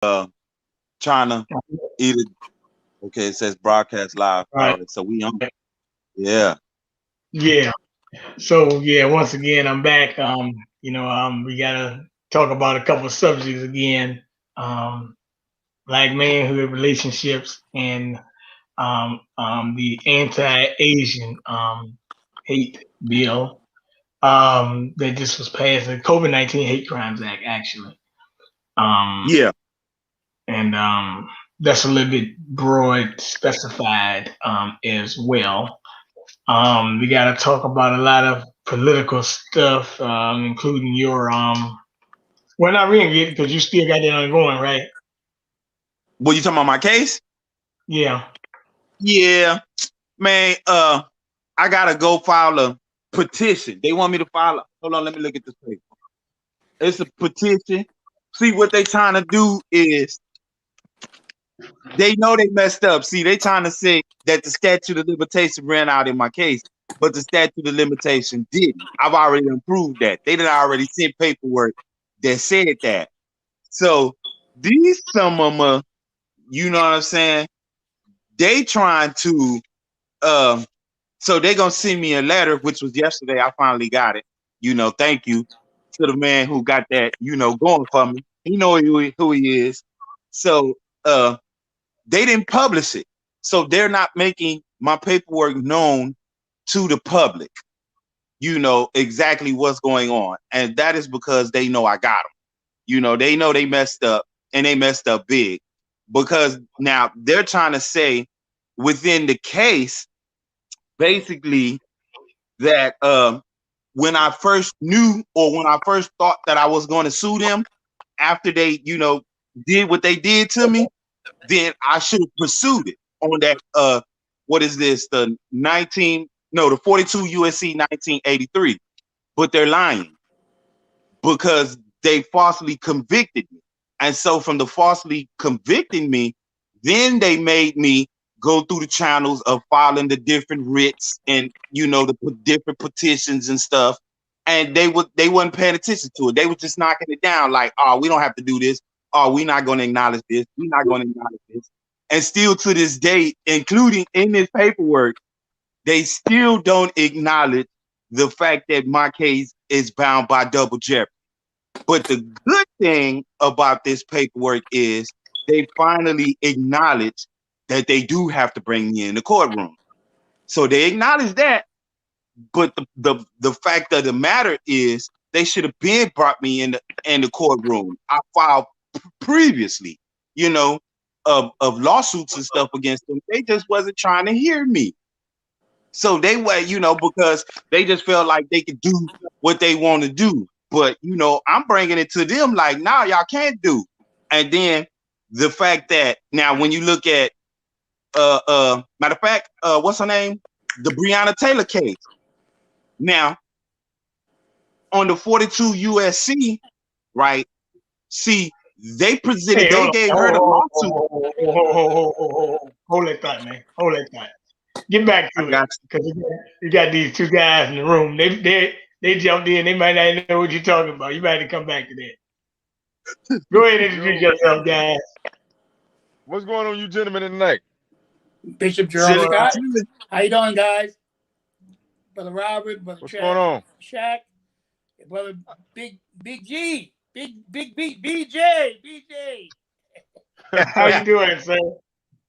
trying to either. Okay, it says broadcast live. All Right. right, so we on. Yeah. Yeah. So yeah, once again, I'm back. We gotta talk about a couple of subjects again. Um, like manhood relationships and the anti-Asian hate bill that just was passed, the COVID-19 Hate Crimes Act, actually. Um, Yeah. and that's a little bit broad specified as well. We got to talk about a lot of political stuff, including your well, not really, because you still got that ongoing, right? What you talking about my case? Yeah. Yeah, man. I gotta go file a petition. They want me to file. Hold on, let me look at this paper. It's a petition. See what they trying to do is they know they messed up. See, they trying to say that the statute of limitation ran out in my case, but the statute of limitation didn't. I've already improved that. They did already sent paperwork that said that. So these some of them, you know what I'm saying? They trying to so they gonna send me a letter, which was yesterday. I finally got it. Thank you to the man who got that, going for me. He know who he is. So they didn't publish it. So they're not making my paperwork known to the public, exactly what's going on. And that is because they know I got them. They know they messed up and they messed up big because now they're trying to say within the case, basically, that when I first knew or when I first thought that I was going to sue them after they, did what they did to me, then I should have pursued it on that what is this? The 42 USC 1983. But they're lying because they falsely convicted me. And so from the falsely convicting me, then they made me go through the channels of filing the different writs and the different petitions and stuff. And they wasn't paying attention to it. They were just knocking it down like, oh, we don't have to do this. Oh, we're not going to acknowledge this. We're not going to acknowledge this. And still to this day, including in this paperwork, they still don't acknowledge the fact that my case is bound by double jeopardy. But the good thing about this paperwork is they finally acknowledge that they do have to bring me in the courtroom. So they acknowledge that. But the fact of the matter is they should have been brought me in the courtroom. I filed previously, of lawsuits and stuff against them. They just wasn't trying to hear me. So they were, because they just felt like they could do what they want to do. But, I'm bringing it to them like, nah, y'all can't do. And then the fact that now when you look at, matter of fact, what's her name? The Breonna Taylor case. Now, on the 42 USC, right? See, they presented, Hey, they gave her the lawsuit. Hold that thought, man. Hold that thought. Get back I to it got because you got these two guys in the room. They jumped in. They might not know what you're talking about. You might have to come back to that. Go ahead and introduce yourself, guys. What's going on, you gentlemen, tonight? Bishop Jerome you. Scott. How you doing, guys? Brother Robert, Brother What's Chaq, going on? Shaq, Brother Big G, Big BJ. How you doing, sir?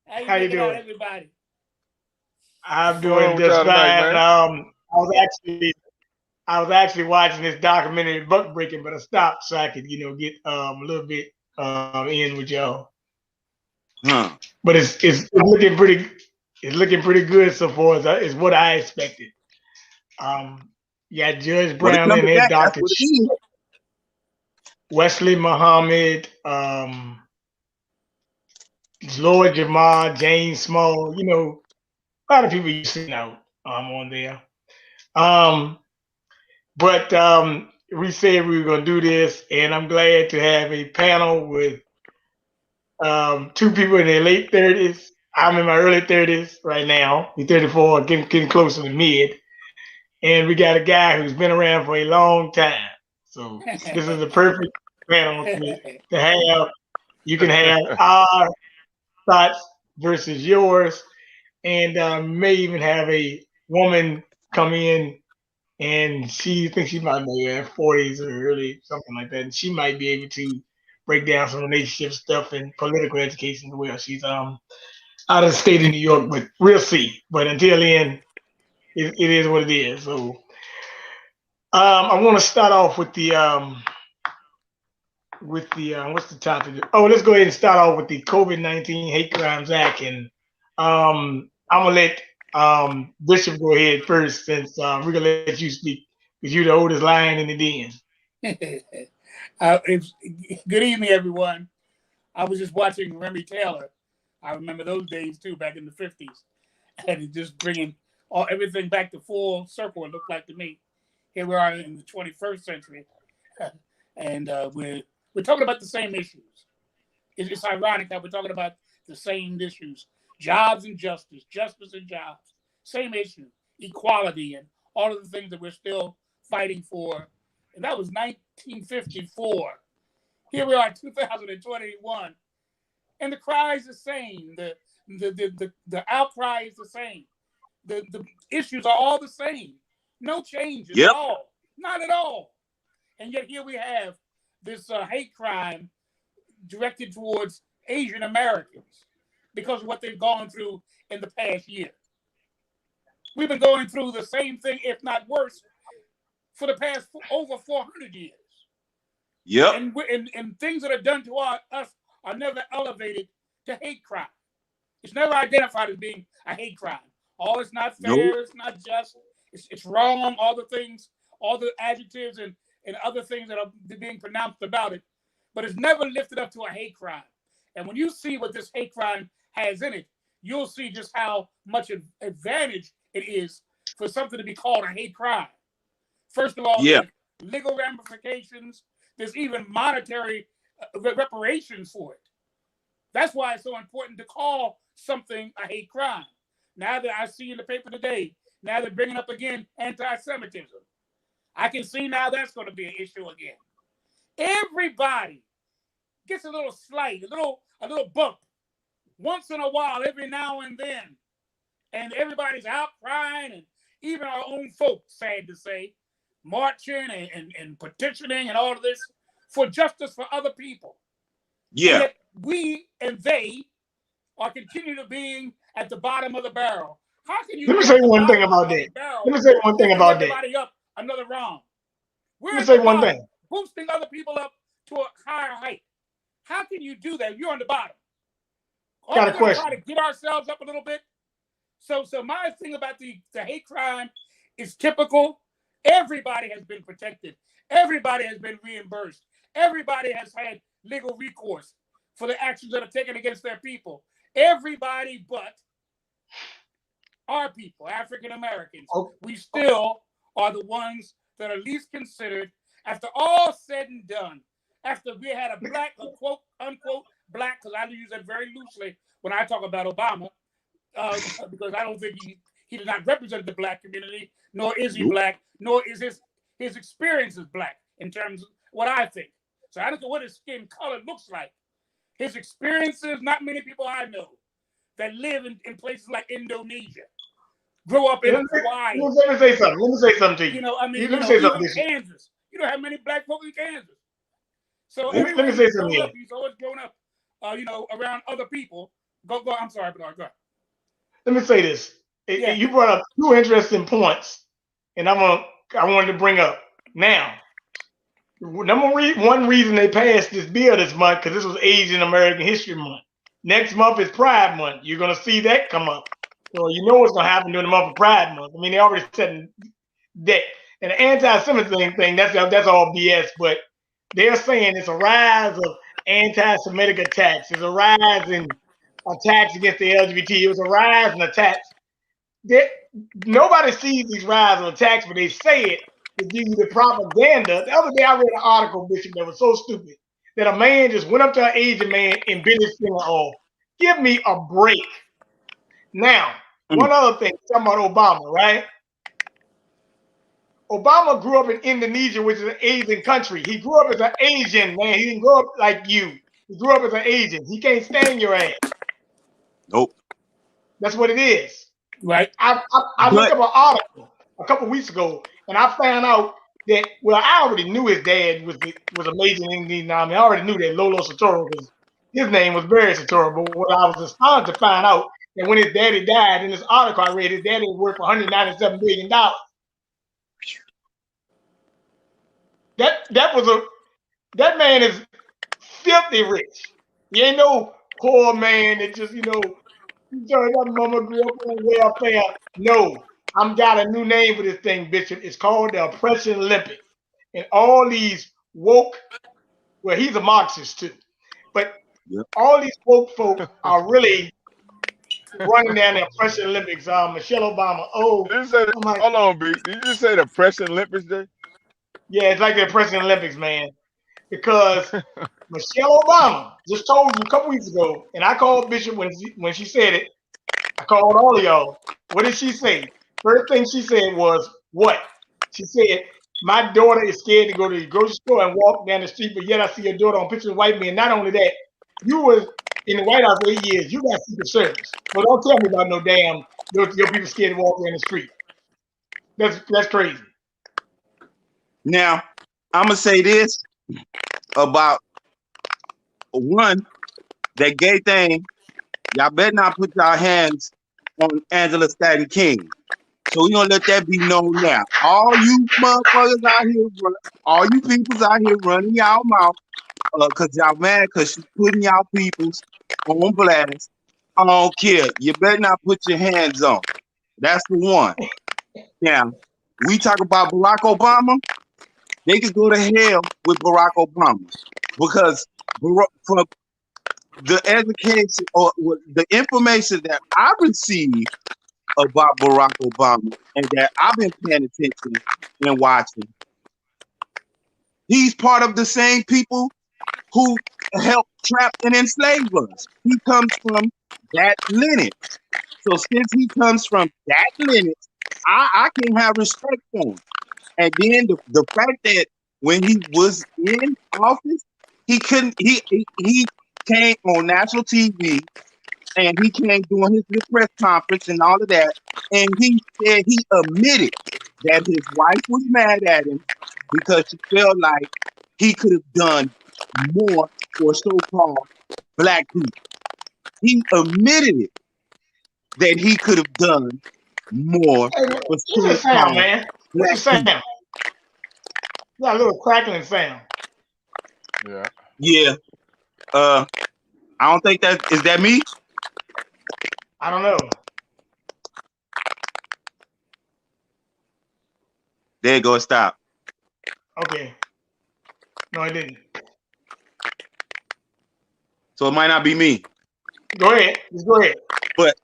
How you doing, everybody? I'm What's going doing on with just y'all tonight, fine. man? I was actually watching this documentary buck breaking, but I stopped so I could, get a little bit in with y'all. But it's looking pretty good so far as what I expected. Yeah, Judge Well, Brown in coming there, back, that's Doctor what it is. Wesley Muhammad, Lord Jamar, James Small. A lot of people you seen out on there. But we said we were going to do this, and I'm glad to have a panel with two people in their late 30s. I'm in my early 30s right now. We're 34, getting closer to mid. And we got a guy who's been around for a long time. So this is the perfect panel to have You can have our thoughts versus yours, and may even have a woman come in and she thinks she might be in her 40s or early something like that, and she might be able to break down some relationship stuff and political education as well. She's out of the state of New York, but we'll see. But until then, it is what it is. So I want to start off with the what's the topic? Oh, let's go ahead and start off with the COVID-19 Hate Crimes Act, and I'm gonna let Bishop go ahead first, since we're gonna let you speak because you're the oldest lion in the den. Good evening, everyone. I was just watching Remy Taylor. I remember those days too, back in the 50s, and it just bringing everything back to full circle. It looked like to me. Here we are in the 21st century, and we're talking about the same issues. It's ironic that we're talking about the same issues: jobs and justice, justice and jobs, same issue, equality, and all of the things that we're still fighting for. And that was 1954. Here we are, 2021, and the cry is the same. The outcry is the same. The issues are all the same. No changes at all. Not at all. And yet here we have this hate crime directed towards Asian Americans because of what they've gone through in the past year. We've been going through the same thing, if not worse, for the past over 400 years. Yep. And things that are done to us are never elevated to hate crime. It's never identified as being a hate crime. Oh, it's not fair. Nope. It's not just. It's wrong. All the things, all the adjectives and other things that are being pronounced about it. But it's never lifted up to a hate crime. And when you see what this hate crime has in it, you'll see just how much advantage it is for something to be called a hate crime. First of all, there's legal ramifications. There's even monetary reparations for it. That's why it's so important to call something a hate crime. Now that I see in the paper today, now they're bringing up again anti-Semitism. I can see now that's going to be an issue again. Everybody gets a little slight, a little bump once in a while, every now and then. And everybody's out crying, and even our own folks, sad to say, marching and petitioning and all of this for justice for other people. Yeah. And yet we and they are continuing to being at the bottom of the barrel. How can you Let me say one thing about that. Let me say one thing about that. Everybody up another round. Let me say one thing. Boosting other people up to a higher height. How can you do that? You're on the bottom. Got a question. Try to get ourselves up a little bit. So my thing about the hate crime is typical. Everybody has been protected. Everybody has been reimbursed. Everybody has had legal recourse for the actions that are taken against their people. Everybody but our people, African Americans. Okay. We still are the ones that are least considered after all said and done. After we had a black, quote, unquote, black, because I use that very loosely when I talk about Obama, because I don't think he did not represent the black community, nor is he black, nor is his experience is black in terms of what I think. So I don't know what his skin color looks like. His experiences, not many people I know that live in places like Indonesia, grow up in Hawaii. Let me say something to you. You know, I mean, let me say something. Kansas. You don't have many black folk in Kansas. So let me say something. He's always grown up, around other people. Go. I'm sorry, Bernard. Go. Let me say this. Yeah. You brought up two interesting points, and I wanted to bring up now. One reason they passed this bill this month, because this was Asian American History Month. Next month is Pride Month. You're going to see that come up. So you know what's going to happen during the month of Pride Month. I mean, they already said that. And the anti-Semitism thing, that's all BS. But they're saying it's a rise of anti-Semitic attacks. There's a rise in attacks against the LGBT. It was a rise in attacks. Nobody sees these rise in attacks, but they say it to give you the propaganda. The other day I read an article, Bishop, that was so stupid that a man just went up to an Asian man and bit his finger off. Give me a break. Now, one other thing, talking about Obama, right? Obama grew up in Indonesia, which is an Asian country. He grew up as an Asian man. He didn't grow up like you. He grew up as an agent. He can't stand your ass. Nope. That's what it is. Right. I looked up an article a couple weeks ago, and I found out that, well, I already knew his dad was a major in the Indian Army. I already knew that Lolo Sotoro, because his name was Barry Sotoro. But what I was astonished to find out that when his daddy died, in this article I read, his daddy was worth $197 billion. That man is filthy rich. He ain't no poor man that just, that mama grew up on welfare. No, I'm got a new name for this thing, Bishop. It's called the Oppression Olympics. And all these woke, well, he's a Marxist too, but all these woke folk are really running down the Oppression Olympics. Michelle Obama. Hold on, B. Did you just say the Oppression Olympics Day? Yeah, it's like the Oppression Olympics, man. Because Michelle Obama just told you a couple weeks ago, and I called Bishop when she said it. I called all of y'all. What did she say? First thing she said was, what? She said, my daughter is scared to go to the grocery store and walk down the street, but yet I see your daughter on pictures of white men. Not only that, you was in the White House for 8 years. You got Secret Service. So don't tell me about no damn your people scared to walk down the street. That's crazy. Now, I'm going to say this about one, that gay thing. Y'all better not put y'all hands on Angela Stanton King. So we're going to let that be known now. All you motherfuckers out here, all you peoples out here running y'all mouth because y'all mad because she's putting y'all peoples on blast. I don't care. You better not put your hands on. That's the one. Now, we talk about Barack Obama. They could go to hell with Barack Obama because from the education or the information that I received about Barack Obama and that I've been paying attention and watching, he's part of the same people who helped trap and enslave us. He comes from that lineage. So since he comes from that lineage, I can have respect for him. And then the fact that when he was in office, he came on national TV and he came doing his press conference and all of that. And he said he admitted that his wife was mad at him because she felt like he could have done more for so-called black people. He admitted it that he could have done more for so-called sound, man? What's the sound? people. You got a little crackling sound. Yeah. Yeah. I don't think is that me? I don't know. There you go. Stop. Okay. No, I didn't. So it might not be me. Go ahead. Just go ahead. But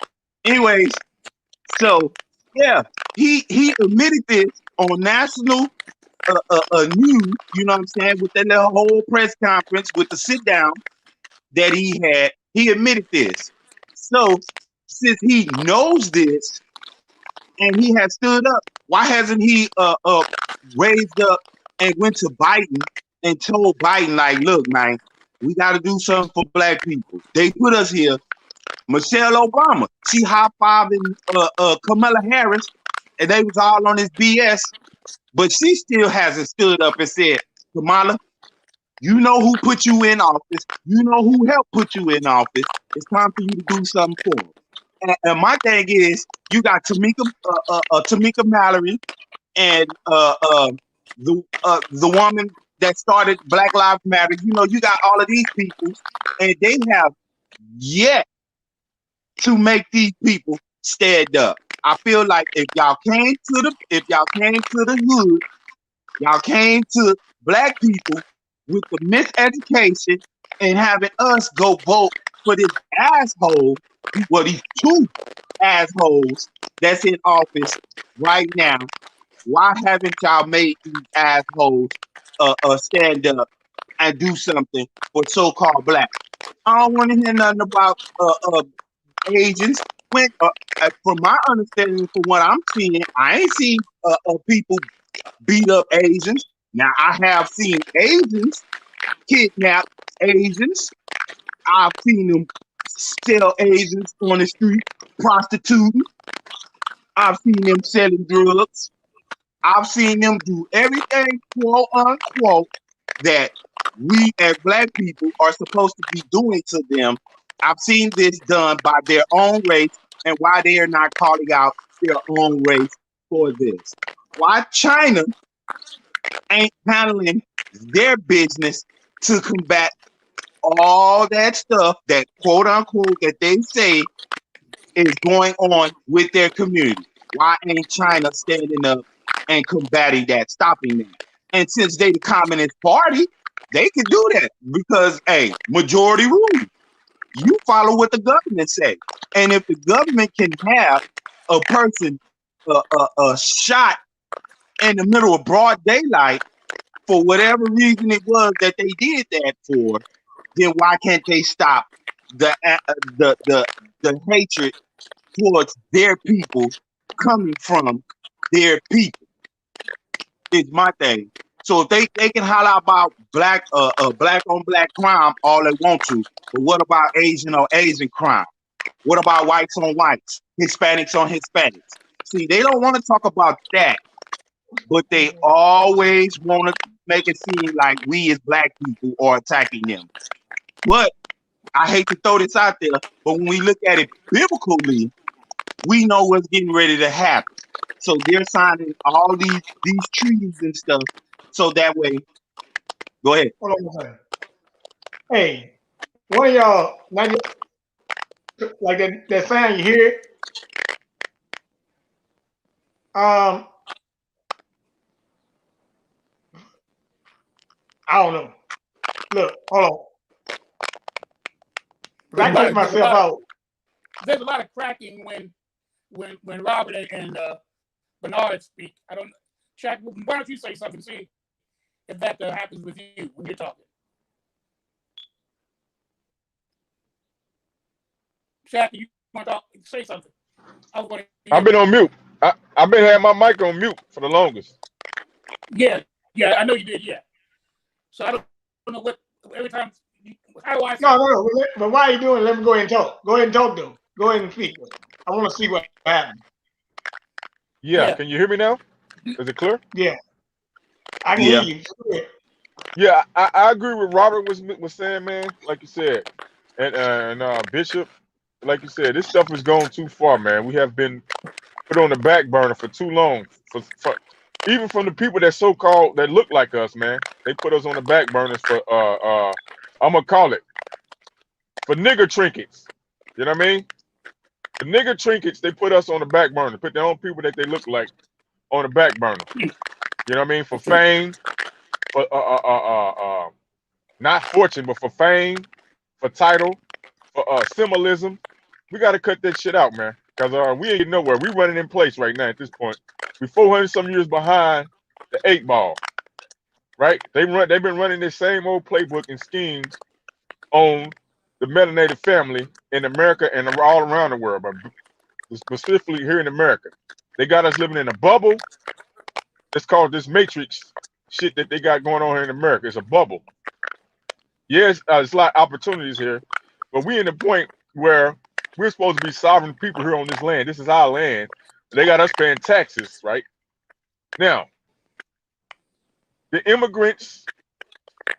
anyways, so yeah, he admitted this on national news. You know what I'm saying? With that little whole press conference with the sit down that he had, he admitted this. So since he knows this and he has stood up, why hasn't he raised up and went to Biden and told Biden, like, look, man, we got to do something for black people. They put us here. Michelle Obama, she high-fiving Kamala Harris, and they was all on this BS, but she still hasn't stood up and said, Kamala, you know who put you in office. You know who helped put you in office. It's time for you to do something for them. And my thing is, you got Tamika Mallory and the woman that started Black Lives Matter. You know, you got all of these people, and they have yet to make these people stand up. I feel like if y'all came to the hood, y'all came to black people with the miseducation and having us go vote for this asshole, well, these two assholes that's in office right now. Why haven't y'all made these assholes stand up and do something for so-called black? I don't want to hear nothing about Asians. When, from my understanding, from what I'm seeing, I ain't seen people beat up Asians. Now I have seen Asians kidnap Asians. I've seen them sell Asians on the street, prostituting. I've seen them selling drugs. I've seen them do everything, quote unquote, that we as black people are supposed to be doing to them. I've seen this done by their own race, and why they are not calling out their own race for this. Why China ain't handling their business to combat all that stuff that quote unquote that they say is going on with their community. Why ain't China standing up and combating that, stopping that? And since they the Communist Party, they can do that because, hey, majority rule. You follow what the government say. And if the government can have a person shot in the middle of broad daylight for whatever reason it was that they did that for, then why can't they stop the hatred towards their people coming from their people? Is my thing. So if they can holler about black on black crime all they want to, but what about Asian on Asian crime? What about whites on whites, Hispanics on Hispanics? See, they don't want to talk about that, but they always want to make it seem like we as black people are attacking them. But I hate to throw this out there, but when we look at it biblically, we know what's getting ready to happen. So they're signing all these treaties and stuff, so that way. Go ahead. Hold on a second. Hey, one of y'all, like that sound you hear? I don't know. Look, hold on. I cut myself out. There's a lot of cracking when Robert and Bernard speak. I don't. Chaq, why don't you say something? See if that happens with you when you're talking. Chaq, you want to say something? I've been on mute. I've been having my mic on mute for the longest. Yeah, I know you did. Yeah. So I don't know what every time. How do I? No. But why are you doing it? Let me go ahead and talk. Go ahead and talk, though. Go ahead and speak. I want to see what happens. Yeah. Can you hear me now? Is it clear? Yeah. I can hear you. Yeah, I agree with Robert was saying, man. Like you said, and Bishop, like you said, this stuff has gone too far, man. We have been put on the back burner for too long. For even from the people that so-called that look like us, man, they put us on the back burners for I'm gonna call it for nigger trinkets. You know what I mean? The nigger trinkets, they put us on the back burner, put their own people that they look like on the back burner. You know what I mean? For fame, for not fortune, but for fame, for title, for symbolism. We got to cut that shit out, man. Because we ain't nowhere. We running in place right now at this point. We're 400 some years behind the 8 ball, right? They've been running this same old playbook and schemes on the melanated family in America and all around the world, but specifically here in America. They got us living in a bubble. It's called this matrix shit that they got going on here in America. It's a bubble. Yes, there's a lot of opportunities here, but we in the point where we're supposed to be sovereign people here on this land. This is our land. They got us paying taxes, right? Now, the immigrants,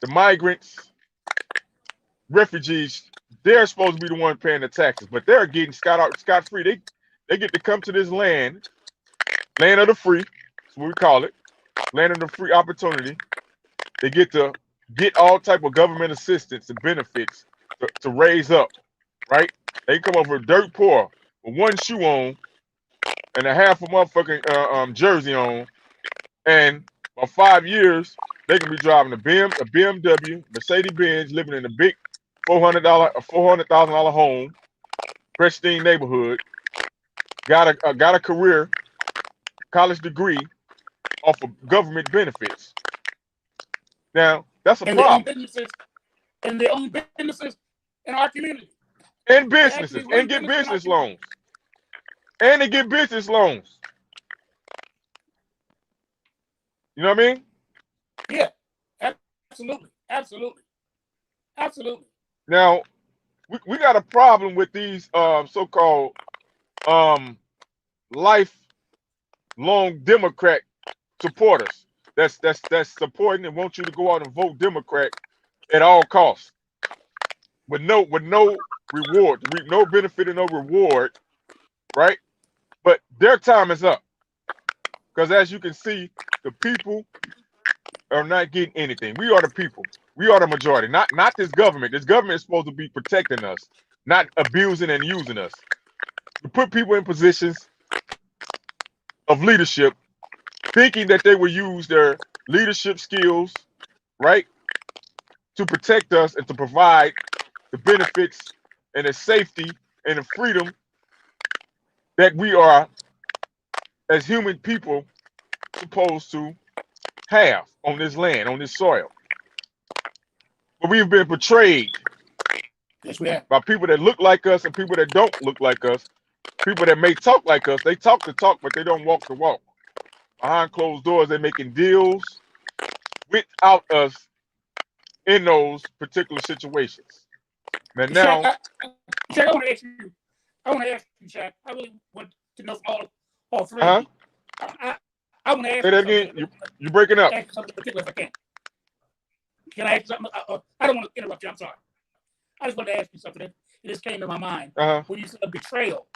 the migrants, refugees, they're supposed to be the one paying the taxes, but they're getting scot-free. They get to come to this land of the free, that's what we call it, land of the free opportunity. They get to get all type of government assistance and benefits to raise up, right? They come over dirt poor with one shoe on and a half a motherfucking jersey on, and for 5 years they can be driving a BMW, Mercedes Benz, living in a big $400,000 home, pristine neighborhood, got a career, college degree off of government benefits. Now that's a problem. They own businesses in our community. And businesses, and get business loans. And they get business loans. You know what I mean? Yeah, absolutely. Now, we got a problem with these so-called lifelong Democrat supporters. That's supporting and want you to go out and vote Democrat at all costs with no reward, no benefit and no reward, right? But their time is up because as you can see, the people are not getting anything. We are the people. We are the majority, not this government. This government is supposed to be protecting us, not abusing and using us. We put people in positions of leadership, thinking that they will use their leadership skills, right, to protect us and to provide the benefits and the safety and the freedom that we are as human people supposed to have on this land, on this soil. But we've been betrayed by people that look like us and people that don't look like us. People that may talk like us, they talk the talk, but they don't walk the walk. Behind closed doors, they're making deals without us in those particular situations. And now, Chaq, I want to ask you, Chaq. I really want to know all three. I want to ask say that again. You're breaking up. Ask something particular if I can. Can I ask something? I don't want to interrupt you. I'm sorry. I just want to ask you something. It just came to my mind when you said a betrayal.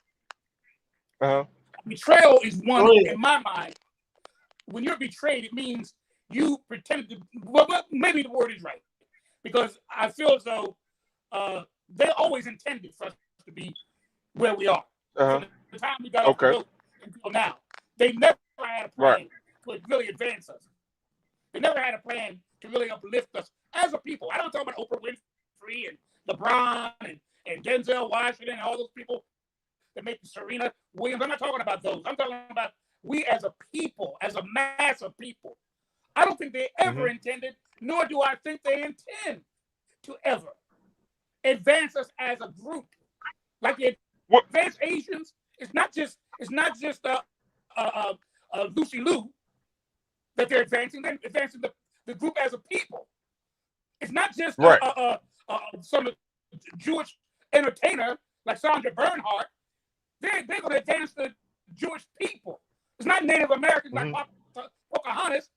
Betrayal is one in my mind. When you're betrayed, it means you pretended to. Well, maybe the word is right because I feel as though they always intended for us to be where we are. From the time we got off the boat until now, they never had a plan to really advance us. They never had a plan to really uplift us as a people. I don't talk about Oprah Winfrey and LeBron and Denzel Washington and all those people that make Serena Williams. I'm not talking about those. I'm talking about we as a people, as a mass of people. I don't think they ever intended, nor do I think they intend to ever advance us as a group. Like the advanced Asians, it's not just Lucy Liu that they're advancing. They're advancing the group as a people. It's not just some Jewish entertainer like Sandra Bernhardt. They're going to advance the Jewish people. It's not Native Americans like Pocahontas.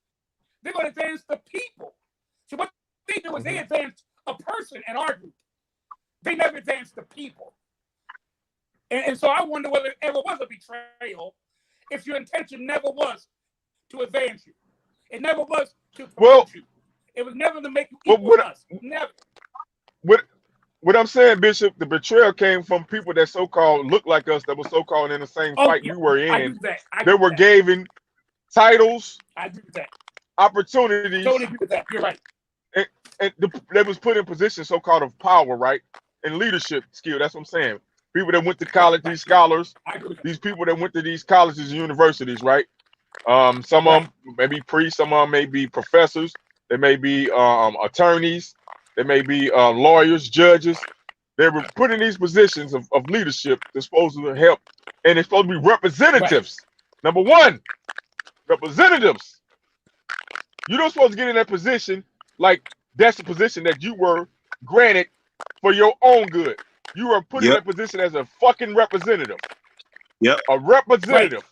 They're going to advance the people. So what they do is they advance a person in our group. They never advance the people. And so I wonder whether it ever was a betrayal if your intention never was to advance you. It never was to promote you. It was never to make you equal to us. Never. What I'm saying, Bishop, the betrayal came from people that so-called look like us, that were so-called in the same fight we were in. They were given titles, opportunities. Totally agree with that. You're right. And they was put in positions so-called of power, right? And leadership skill. That's what I'm saying. People that went to college, these scholars, these people that went to these colleges and universities, right? Some of them may be priests, some of them may be professors, they may be attorneys, they may be lawyers, judges. They were put in these positions of leadership. They're supposed to help, and they're supposed to be representatives. Number one, representatives. You're not supposed to get in that position like that's the position that you were granted for your own good. You were put in that position as a fucking representative. A representative.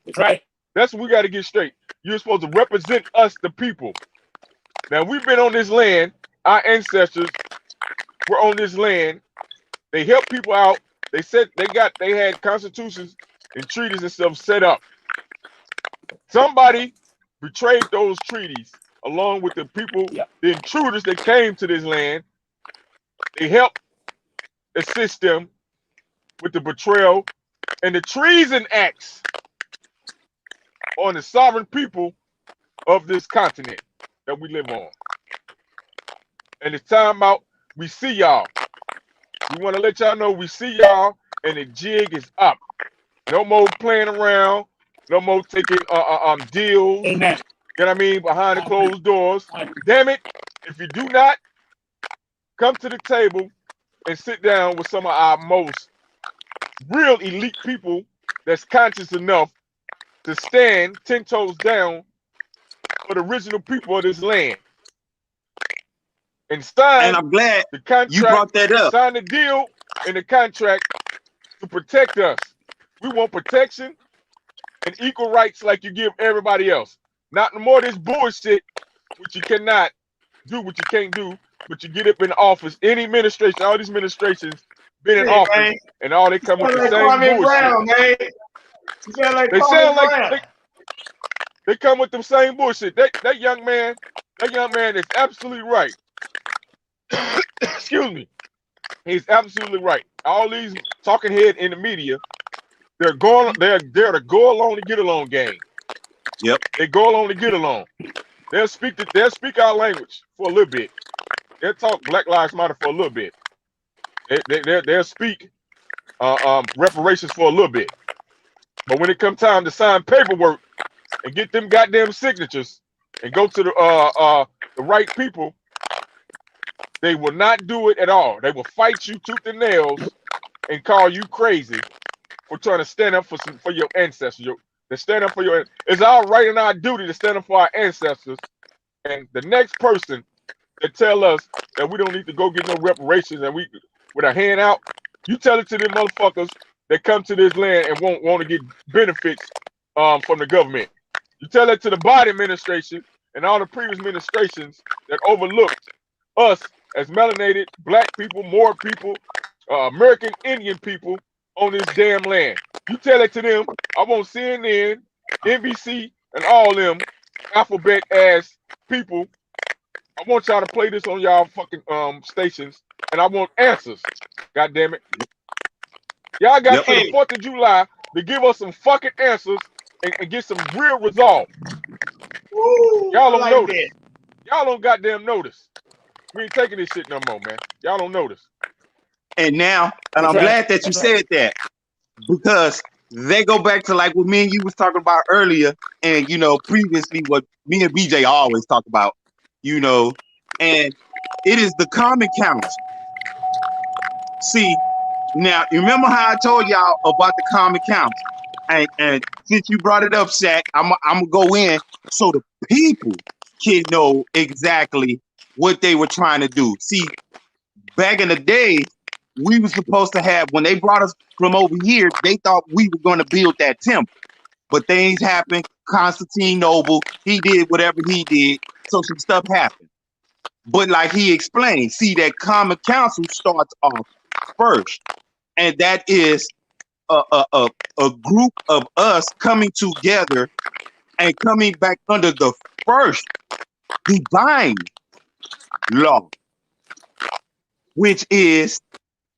That's right. That's what we got to get straight. You're supposed to represent us, the people. Now, we've been on this land. Our ancestors were on this land. They helped people out. They said they had constitutions and treaties and stuff set up. Somebody betrayed those treaties along with the people, the intruders that came to this land. They helped assist them with the betrayal and the treason acts on the sovereign people of this continent that we live on. And it's time out. We see y'all. We want to let y'all know we see y'all, and the jig is up. No more playing around. No more taking deals. Amen. You know what I mean? Behind the closed doors. Damn it! If you do not come to the table and sit down with some of our most real elite people that's conscious enough to stand 10 toes down for the original people of this land and sign And I'm glad the you contract, brought that up. sign the deal and the contract to protect us. We want protection and equal rights like you give everybody else. Not no more of this bullshit, which you cannot do, what you can't do, but you get up in office. Any administration, all these administrations been in Hey, office, man. and all they come with Sound the like same Kwame bullshit. Brown, man. You sound like They Kwame sound like Brown. they come with the same bullshit. That young man is absolutely right. Excuse me. He's absolutely right. All these talking head in the media, they're to go along to get along game. Yep. They go along to get along. They'll speak our language for a little bit. They'll talk Black Lives Matter for a little bit. They'll speak reparations for a little bit. But when it comes time to sign paperwork and get them goddamn signatures and go to the right people, they will not do it at all. They will fight you tooth and nails and call you crazy for trying to stand up for your ancestors. To stand up for your, it's our right and our duty to stand up for our ancestors. And the next person that tell us that we don't need to go get no reparations and we with a hand out, you tell it to them motherfuckers that come to this land and won't want to get benefits from the government. You tell it to the Biden administration and all the previous administrations that overlooked us as melanated black people, Moor people, American Indian people on this damn land. You tell it to them. I want CNN, NBC, and all them alphabet ass people. I want y'all to play this on y'all fucking stations, and I want answers. God damn it. Y'all got to the 4th of July to give us some fucking answers and get some real resolve. Y'all don't notice. Y'all don't goddamn notice. We ain't taking this shit no more, man. Y'all don't notice. And I'm glad that you said that, because they go back to like what me and you was talking about earlier, and previously what me and BJ always talk about, and it is the common council. See, now you remember how I told y'all about the common council, and since you brought it up, Shaq, I'm gonna go in so the people can know exactly what they were trying to do. See, back in the day, we were supposed to have, when they brought us from over here, they thought we were going to build that temple. But things happened. Constantinople, he did whatever he did. So some stuff happened. But like he explained, see, that common council starts off first. And that is a group of us coming together and coming back under the first divine law, which is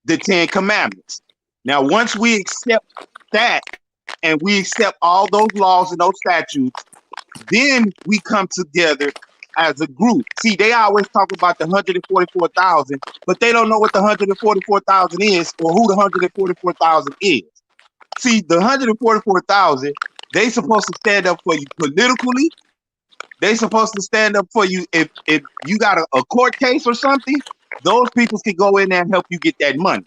the 10 Commandments. Now, once we accept that and we accept all those laws and those statutes, then we come together as a group. See, they always talk about the 144,000, but they don't know what the 144,000 is or who the 144,000 is. See, the 144,000, they supposed to stand up for you politically. They supposed to stand up for you if you got a court case or something. Those people can go in there and help you get that money.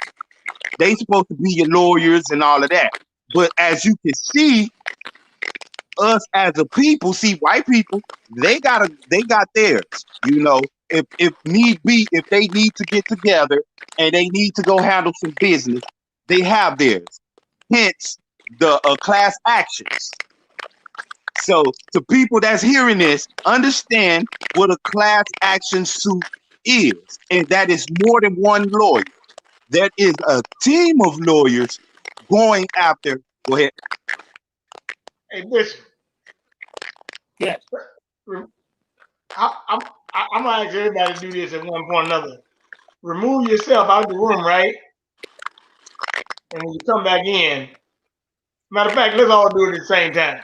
They supposed to be your lawyers and all of that. But as you can see, us as a people, see, white people, they got theirs. If need be, if they need to get together and they need to go handle some business, they have theirs. Hence the class actions. So to people that's hearing this, understand what a class action suit is, and that is more than one lawyer. That is a team of lawyers going after. Go ahead. Hey, Bishop. Yes. I'm gonna ask everybody to do this at one point or another. Remove yourself out the room, right? And when you come back in, matter of fact, let's all do it at the same time.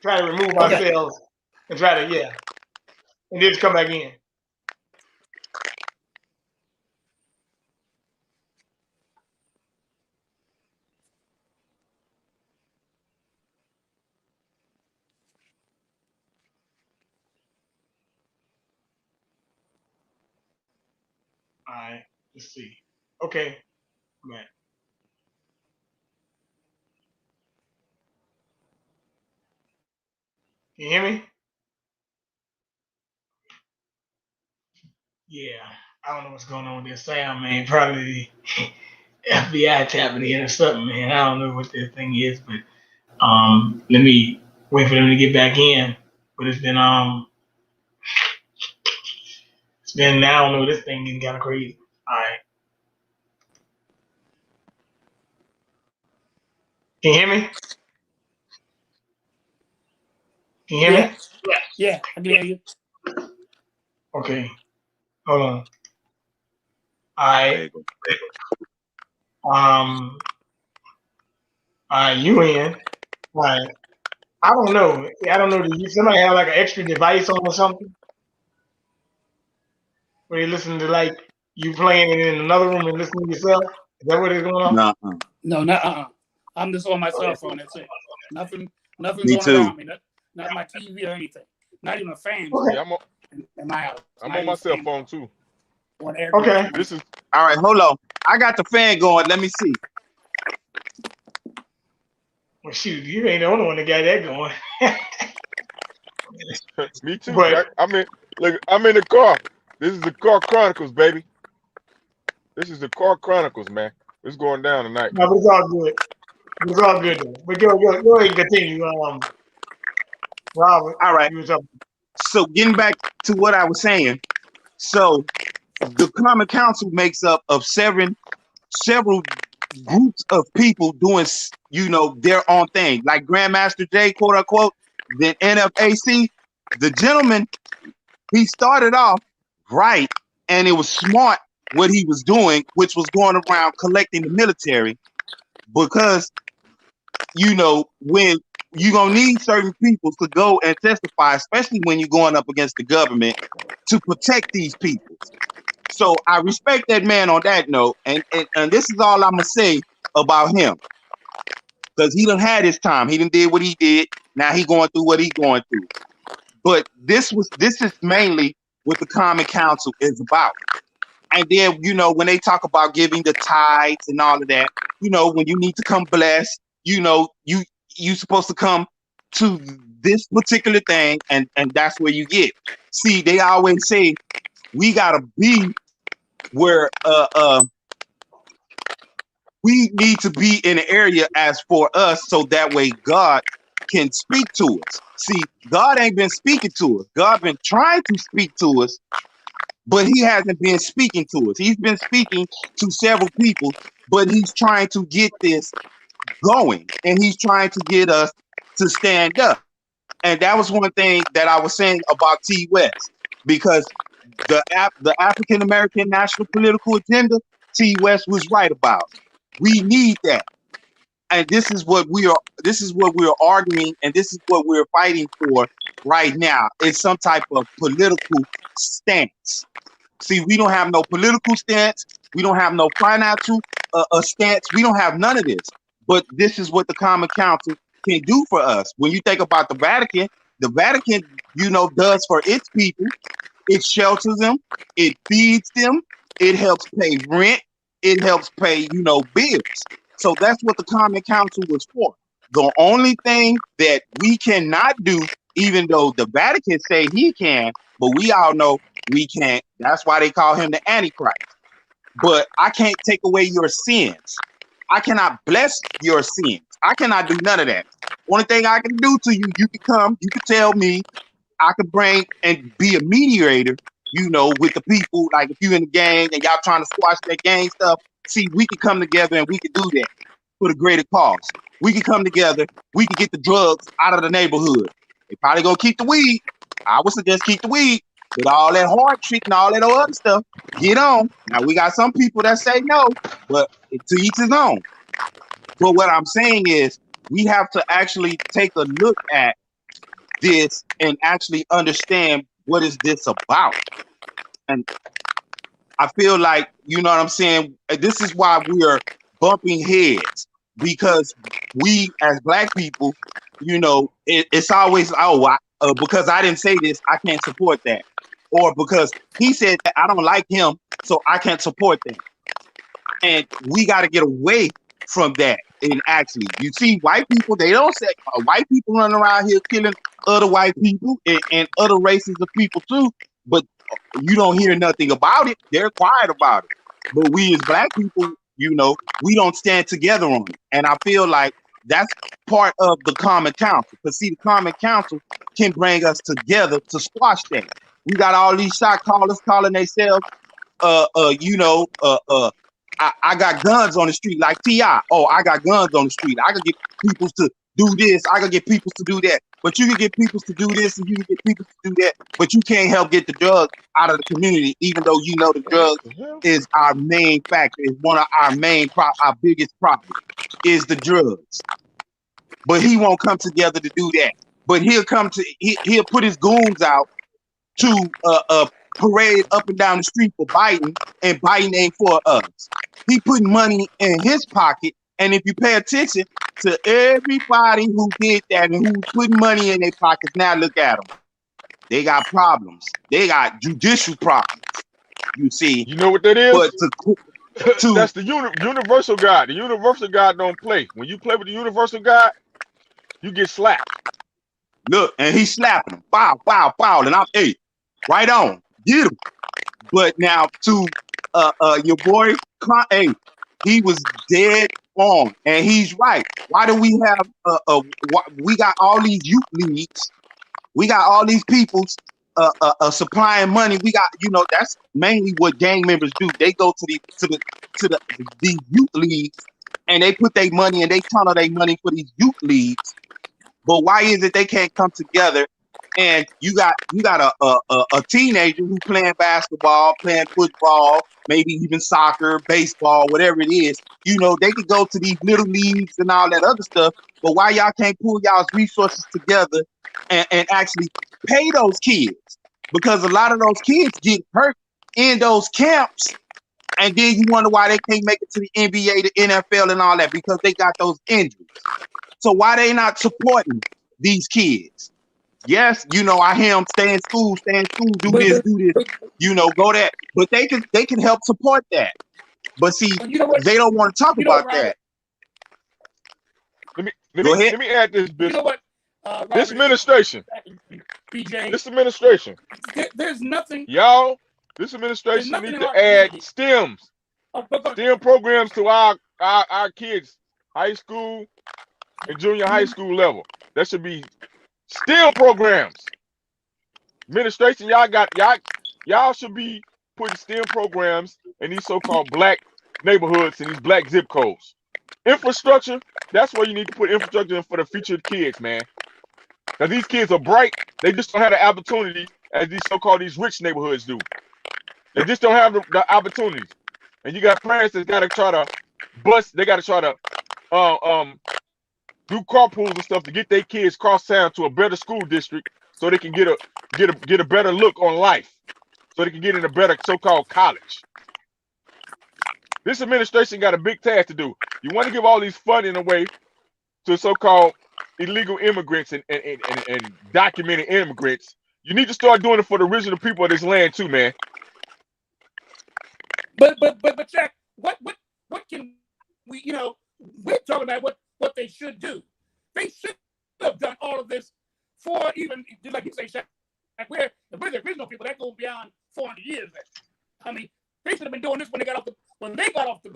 Try to remove ourselves and try to, and then come back in. All right, let's see. Okay, man. Can you hear me? Yeah, I don't know what's going on with this sound, man. Probably the FBI tapping in or something, man. I don't know what this thing is, but let me wait for them to get back in. But it's been I don't know, this thing getting kind of crazy. All right, can you hear me? Can you hear Yeah, me? yeah, I can hear you. Okay, hold on. All right, you in? All right. I don't know. I don't know. Did somebody have like an extra device on or something? Where you listen to like you playing it in another room and listening to yourself? Is that what is going on? Nah, No, not I'm just on my cell phone. That's it. Nothing me going too. around me. Not my TV or anything. Not even a fan Okay. Yeah, in my house. I'm on my cell phone too. Okay. This is All right, hold on. I got the fan going. Let me see. Well, shoot, you ain't the only one that got that going. me too, But Chaq. I'm in the car. This is the Car Chronicles, baby. This is the Car Chronicles, man. It's going down tonight. no, it's all good. It's all good though. But go ahead and continue. Robert, All right. you was up. So getting back to what I was saying. So the Common Council makes up of several groups of people doing, their own thing, like Grandmaster J, quote unquote, then NFAC. The gentleman, he started off right, and it was smart what he was doing, which was going around collecting the military, because when you're gonna need certain people to go and testify, especially when you're going up against the government, to protect these people. So I respect that man on that note, and this is all I'm gonna say about him, because he done had his time. He done did what he did. Now he going through what he going through. But this is mainly what the Common Council is about. And then when they talk about giving the tithes and all of that, when you need to come blessed, you supposed to come to this particular thing, and that's where you get. See, they always say we gotta be where we need to be in an area as for us, so that way God can speak to us. See, God ain't been speaking to us. God been trying to speak to us, but he hasn't been speaking to us. He's been speaking to several people, but he's trying to get this going, and he's trying to get us to stand up. And that was one thing that I was saying about T West, because the African American national political agenda, T West was right about. We need that. And this is what we are arguing, and this is what we're fighting for right now. It's some type of political stance. See, we don't have no political stance. We don't have no financial stance. We don't have none of this. But this is what the Common Council can do for us. When you think about the Vatican, does for its people. It shelters them. It feeds them. It helps pay rent. It helps pay, bills. So that's what the Common Council was for. The only thing that we cannot do, even though the Vatican say he can, but we all know we can't. That's why they call him the Antichrist. But I can't take away your sins. I cannot bless your sins. I cannot do none of that. Only thing I can do to you, you can come, you can tell me, I could bring and be a mediator, with the people. Like if you're in the gang and y'all trying to squash that gang stuff, see, we could come together and we could do that for the greater cause. We could come together. We could get the drugs out of the neighborhood. They probably gonna keep the weed. I would suggest keep the weed, but all that hard shit and all that other stuff, get on. Now we got some people that say no, but to each his own. But what I'm saying is, we have to actually take a look at this and actually understand what is this about. And I feel like, you know what I'm saying, this is why we are bumping heads, because we as black people, it's always, because I didn't say this, I can't support that, or because he said that, I don't like him, so I can't support that. And we got to get away from that. And actually, you see, white people, they don't say, white people running around here killing other white people and other races of people too. But You don't hear nothing about it. They're quiet about it. But we as black people, we don't stand together on it. And I feel like that's part of the common council. Because see, the common council can bring us together to squash that. We got all these shot callers calling themselves, I got guns on the street like T.I. Oh, I got guns on the street. I could get people to do this. I could get people to do that. But you can get people to do this and you can get people to do that. But you can't help get the drugs out of the community, even though the drugs is our main factor, is one of our our biggest problems is the drugs. But he won't come together to do that. But he'll put his goons out to parade up and down the street for Biden, and Biden ain't for us. He putting money in his pocket, and if you pay attention to everybody who did that and who's putting money in their pockets, now look at them. They got problems. They got judicial problems. You see. You know what that is? But that's the universal God. The universal God don't play. When you play with the universal God, you get slapped. Look, and he's slapping him. Pow, pow, pow. And I'm, hey, right on. Get him. But now to your boy, hey, he was dead on, and he's right. Why do we have we got all these youth leagues? We got all these people's supplying money. We got, that's mainly what gang members do. They go to these youth leagues, and they put their money and they tunnel their money for these youth leagues. But why is it they can't come together? And you got a teenager who playing basketball, playing football, maybe even soccer, baseball, whatever it is. They could go to these little leagues and all that other stuff. But why y'all can't pull y'all's resources together and actually pay those kids? Because a lot of those kids get hurt in those camps, and then you wonder why they can't make it to the NBA, the NFL, and all that, because they got those injuries. So why they not supporting these kids? Yes, I hear them stay in school, do this, go that. But they can help support that. But see, they don't want to talk about that. Let me add this, Bishop. You know what? This administration, BJ, this administration, there's nothing. Y'all, this administration needs to add STEM programs to our kids, high school and junior high school level. That should be STEM programs. Administration, y'all should be putting STEM programs in these so-called black neighborhoods and these black zip codes. Infrastructure, that's where you need to put infrastructure in for the future kids, man. Now these kids are bright, they just don't have the opportunity as these so-called these rich neighborhoods do. They just don't have the opportunities. And you got parents that gotta try to they gotta try to do carpools and stuff to get their kids cross town to a better school district so they can get a better look on life, so they can get in a better so-called college. This administration got a big task to do. You want to give all these funding away to so-called illegal immigrants and documented immigrants. You need to start doing it for the original people of this land too, man. But Chaq, what can we, we're talking about what they should do. They should have done all of this for even, like you say, Chaq, we're the original people that go beyond 400 years. I mean, they should have been doing this when they got off the boat. When they got off the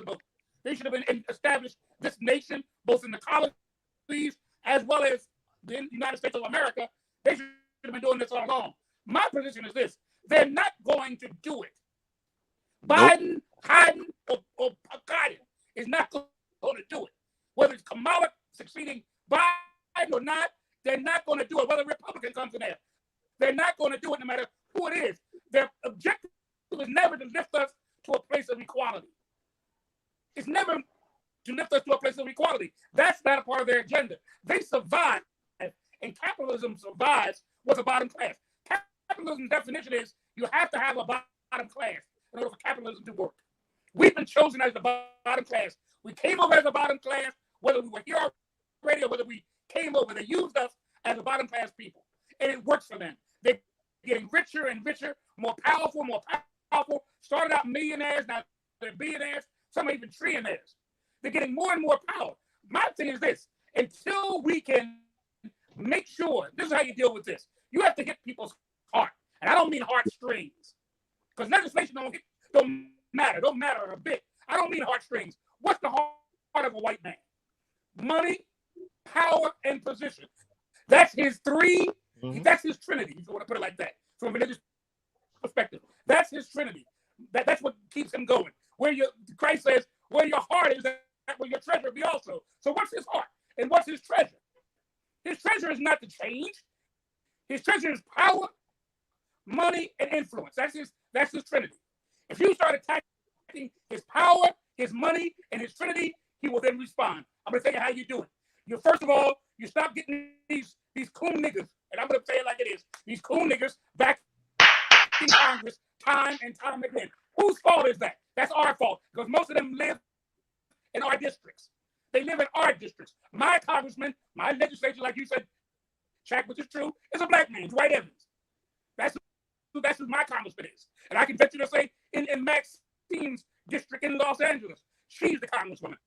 boat. They should have been established this nation, both in the colonies as well as the United States of America. They should have been doing this all along. My position is this: they're not going to do it. Biden, Biden, or Biden is not going to do it. Whether it's Kamala succeeding Biden or not, they're not going to do it. Whether a Republican comes in there, they're not going to do it no matter who it is. Their objective is never to lift us to a place of equality. It's never to lift us to a place of equality. That's not a part of their agenda. They survive, and capitalism survives with a bottom class. Capitalism's definition is you have to have a bottom class in order for capitalism to work. We've been chosen as the bottom class. We came over as a bottom class, whether we were here already or whether we came over. They used us as a bottom class people, and it works for them. They're getting richer and richer, more powerful. Started out millionaires, now they're billionaires. Some are even trillionaires. They're getting more and more power. My thing is this: until we can make sure, this is how you deal with this. You have to hit people's heart. And I don't mean heartstrings. Because legislation don't matter a bit. I don't mean heartstrings. What's the heart of a white man? Money, power, and position. That's his three. That's his trinity, if you want to put it like that, from a religious perspective. That's his trinity. That's what keeps him going. Christ says, where your heart is, that's where your treasure be also. So what's his heart? And what's his treasure? His treasure is not to change. His treasure is power, money, and influence. That's his trinity. If you start attacking his power, his money, and his trinity, he will then respond. I'm going to tell you how you do it. First of all, you stop getting these coon niggas, and I'm going to say it like it is. These coon niggas back in Congress time and time again. Whose fault is that? That's our fault, because most of them live in our districts. They live in our districts. My congressman, my legislature, like you said, Chaq, which is true, is a black man, Dwight Evans. That's who my congressman is. And I can bet you to say in Maxine's district in Los Angeles, she's the congresswoman.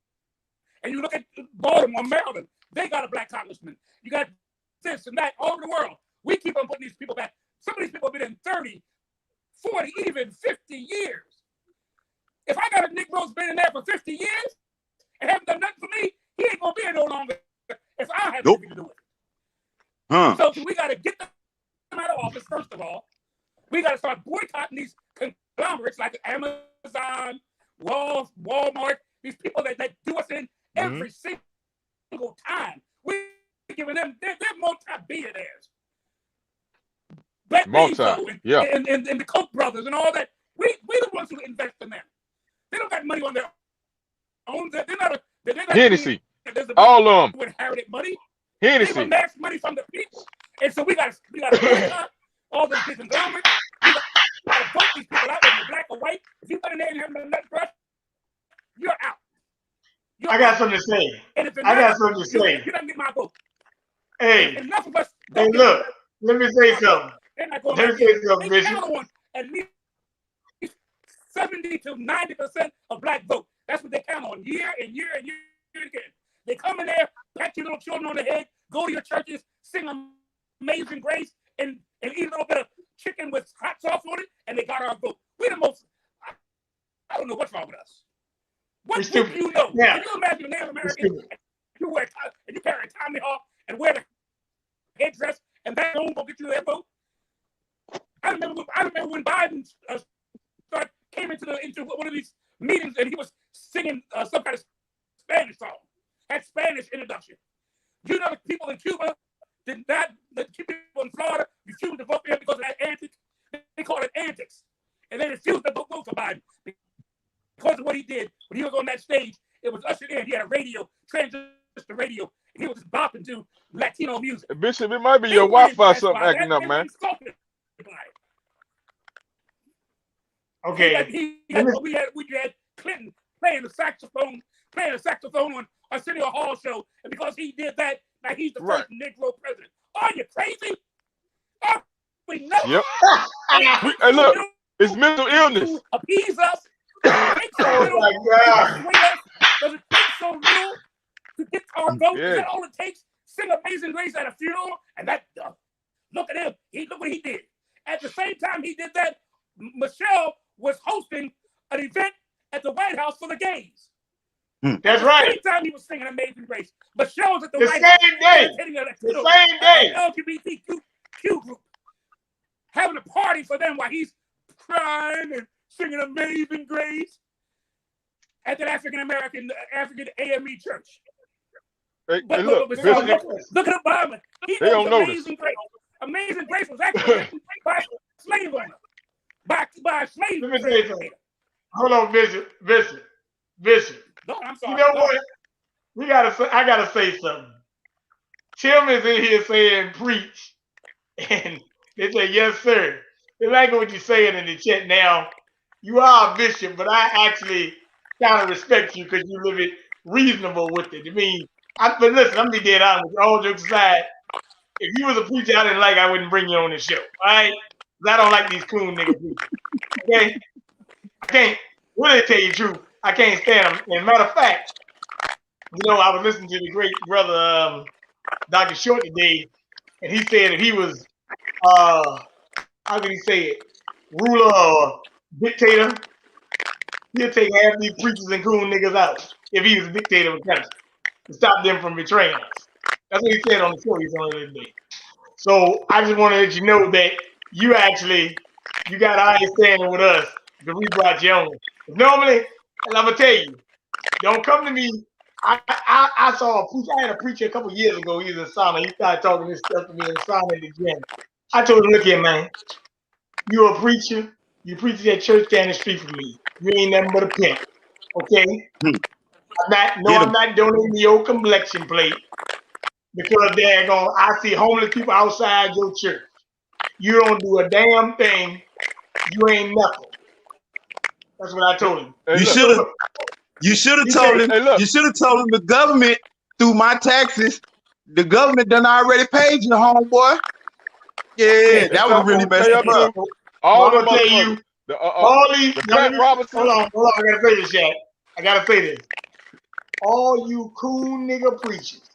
And you look at Baltimore, Maryland, they got a black congressman. You got this and that all over the world. We keep on putting these people back. Some of these people have been in 30, 40, even 50 years. If I got a Negro's been in there for 50 years and haven't done nothing for me, he ain't going to be here no longer if I have nothing to do with it. So we got to get them out of office, first of all. We got to start boycotting these conglomerates like Amazon, Walmart, these people that do us in every single time. We're giving them, they're multi-billionaires. Black Bezos and the Koch brothers and all that. We're the ones who invest in them. They don't got money on their own. They're not Hennessy. All of them. Who inherited money. Hennessy. They amassed money from the people. And so we got to boycott all those big conglomerates. We got to vote these people out, whether you're black or white. If you put in there and have a nut brush, you're out. I got something to say. I got something to say. You don't get my vote. Hey, enough of us. Hey, look. Let me say something. Let me say something, Bishop. At least 70 to 90% of black vote. That's what they count on year and year and year again. They come in there, pat your little children on the head, go to your churches, sing Amazing Grace, and eat a little bit of chicken with hot sauce on it, and they got our vote. We're the most. I don't know what's wrong with us. What do you know? Yeah. Can you imagine a Native American and you carry a Tommy Hawk and wear the headdress, and that don't go get you that vote? I remember when Biden came into one of these meetings and he was singing some kind of Spanish song, had Spanish introduction. You know, the people in Cuba did not, the people in Florida refused to vote for him because of that antics. They call it antics. And they refused to vote for Biden because of what he did. When he was on that stage, it was ushered in. He had a radio, transistor radio, and he was just bopping to Latino music. Bishop, it might be your Wi-Fi something acting up, man. Okay. We had Clinton playing the saxophone on Arsenio Hall show, and because he did that, now he's the first Negro president. Are you crazy? Are we nuts? Yep. Hey, look, it's mental illness. Appease us. Oh my God. Does it take so little to get our vote? Is that all it takes? Sing Amazing Grace at a funeral, and that look at him. Look what he did. At the same time he did that, Michelle was hosting an event at the White House for the gays. That's right. At the same time he was singing Amazing Grace. Michelle was at the White House. The same day. LGBTQ group. Having a party for them while he's crying and singing Amazing Grace at that African AME church. Hey, but look at Obama. He knows Amazing Grace. Amazing Grace was actually written by a slave owner. By a slave. Let me say something. Hold on, Bishop. No, I'm sorry. You know what? I gotta say something. Tim is in here saying preach, and they say yes, sir. They like what you're saying in the chat now. You are a bishop, but I actually kind of respect you because you live it reasonable with it. I mean, but listen, I'm gonna be dead honest. All jokes aside, if you was a preacher I didn't like, I wouldn't bring you on the show. All right? Because I don't like these coon nigga preachers. Okay? I can't. Really tell you the truth, I can't stand them. And matter of fact, you know, I was listening to the great brother Dr. Short today, and he said if he was how can he say it? Ruler or dictator. He'll take half these preachers and coon niggas out if he was a dictator of a country to stop them from betraying us. That's what he said on the show he's on the other day. So I just want to let you know that you got a high standing with us because we brought you on. Normally, and I'm gonna tell you, don't come to me. I saw a preacher. I had a preacher a couple years ago. He was in sauna. He started talking this stuff to me in the sauna at the gym. I told him, look here, man. You a preacher. You preach at church down the street from me. You ain't nothing but a pimp. Okay? I'm not donating your complexion plate because I see homeless people outside your church. You don't do a damn thing. You ain't nothing. That's what I told him. You should have told him. You should have told him the government through my taxes. The government done already paid you, homeboy. Yeah, that would really mess him up. All I'm gonna tell you. All these. Hold on. I gotta say this, Chaq. I gotta say this. All you cool nigga preachers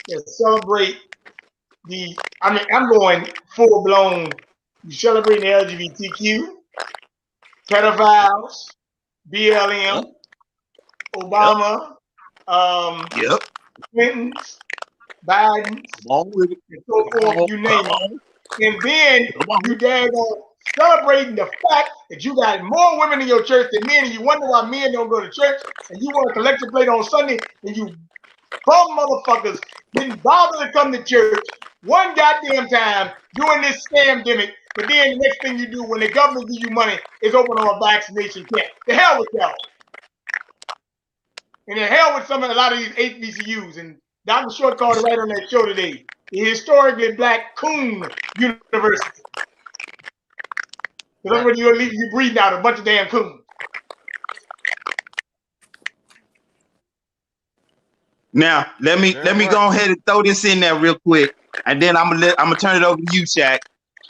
that celebrate I'm going full blown. You celebrate the LGBTQ, pedophiles, BLM, Obama, Clinton's, Biden's, and so forth, you name it. And then you daggone celebrating the fact that you got more women in your church than men, and you wonder why men don't go to church, and you want to collect your plate on Sunday, and you bum motherfuckers didn't bother to come to church one goddamn time during this scam gimmick, but then the next thing you do when the government gives you money is open up a vaccination camp. The hell with y'all. And the hell with a lot of these HBCUs. And Dr. Short called it right on that show today. The historically black coon university. Because that's what you breeding out a bunch of damn coons. Now let me go ahead and throw this in there real quick, and then I'm gonna turn it over to you, Chaq.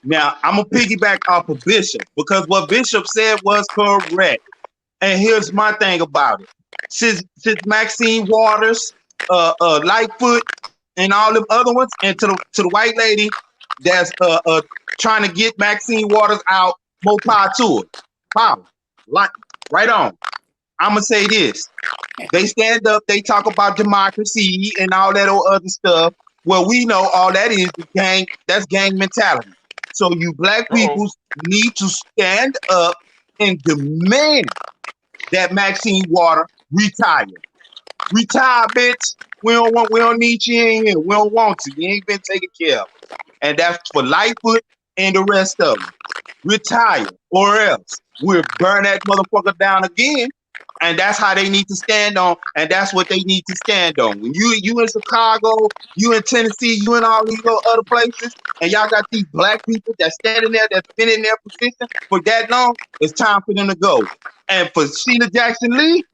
Now I'm gonna piggyback off of Bishop because what Bishop said was correct. And here's my thing about it: since Maxine Waters, Lightfoot, and all them other ones, and to the white lady that's trying to get Maxine Waters out, more power to it. Power, like right on. I'm gonna say this. They stand up, they talk about democracy and all that other stuff. Well, we know all that is gang, that's gang mentality. So you black people need to stand up and demand that Maxine Water retire. Retire, bitch. We don't need you in here. We don't want you. You ain't been taken care of. And that's for Lightfoot and the rest of them. Retire, or else we'll burn that motherfucker down again. And that's how they need to stand on, and that's what they need to stand on. When you in Chicago, you in Tennessee, you in all these other places, and y'all got these black people that's standing there, that's been in their position for that long, it's time for them to go. And for Sheila Jackson Lee,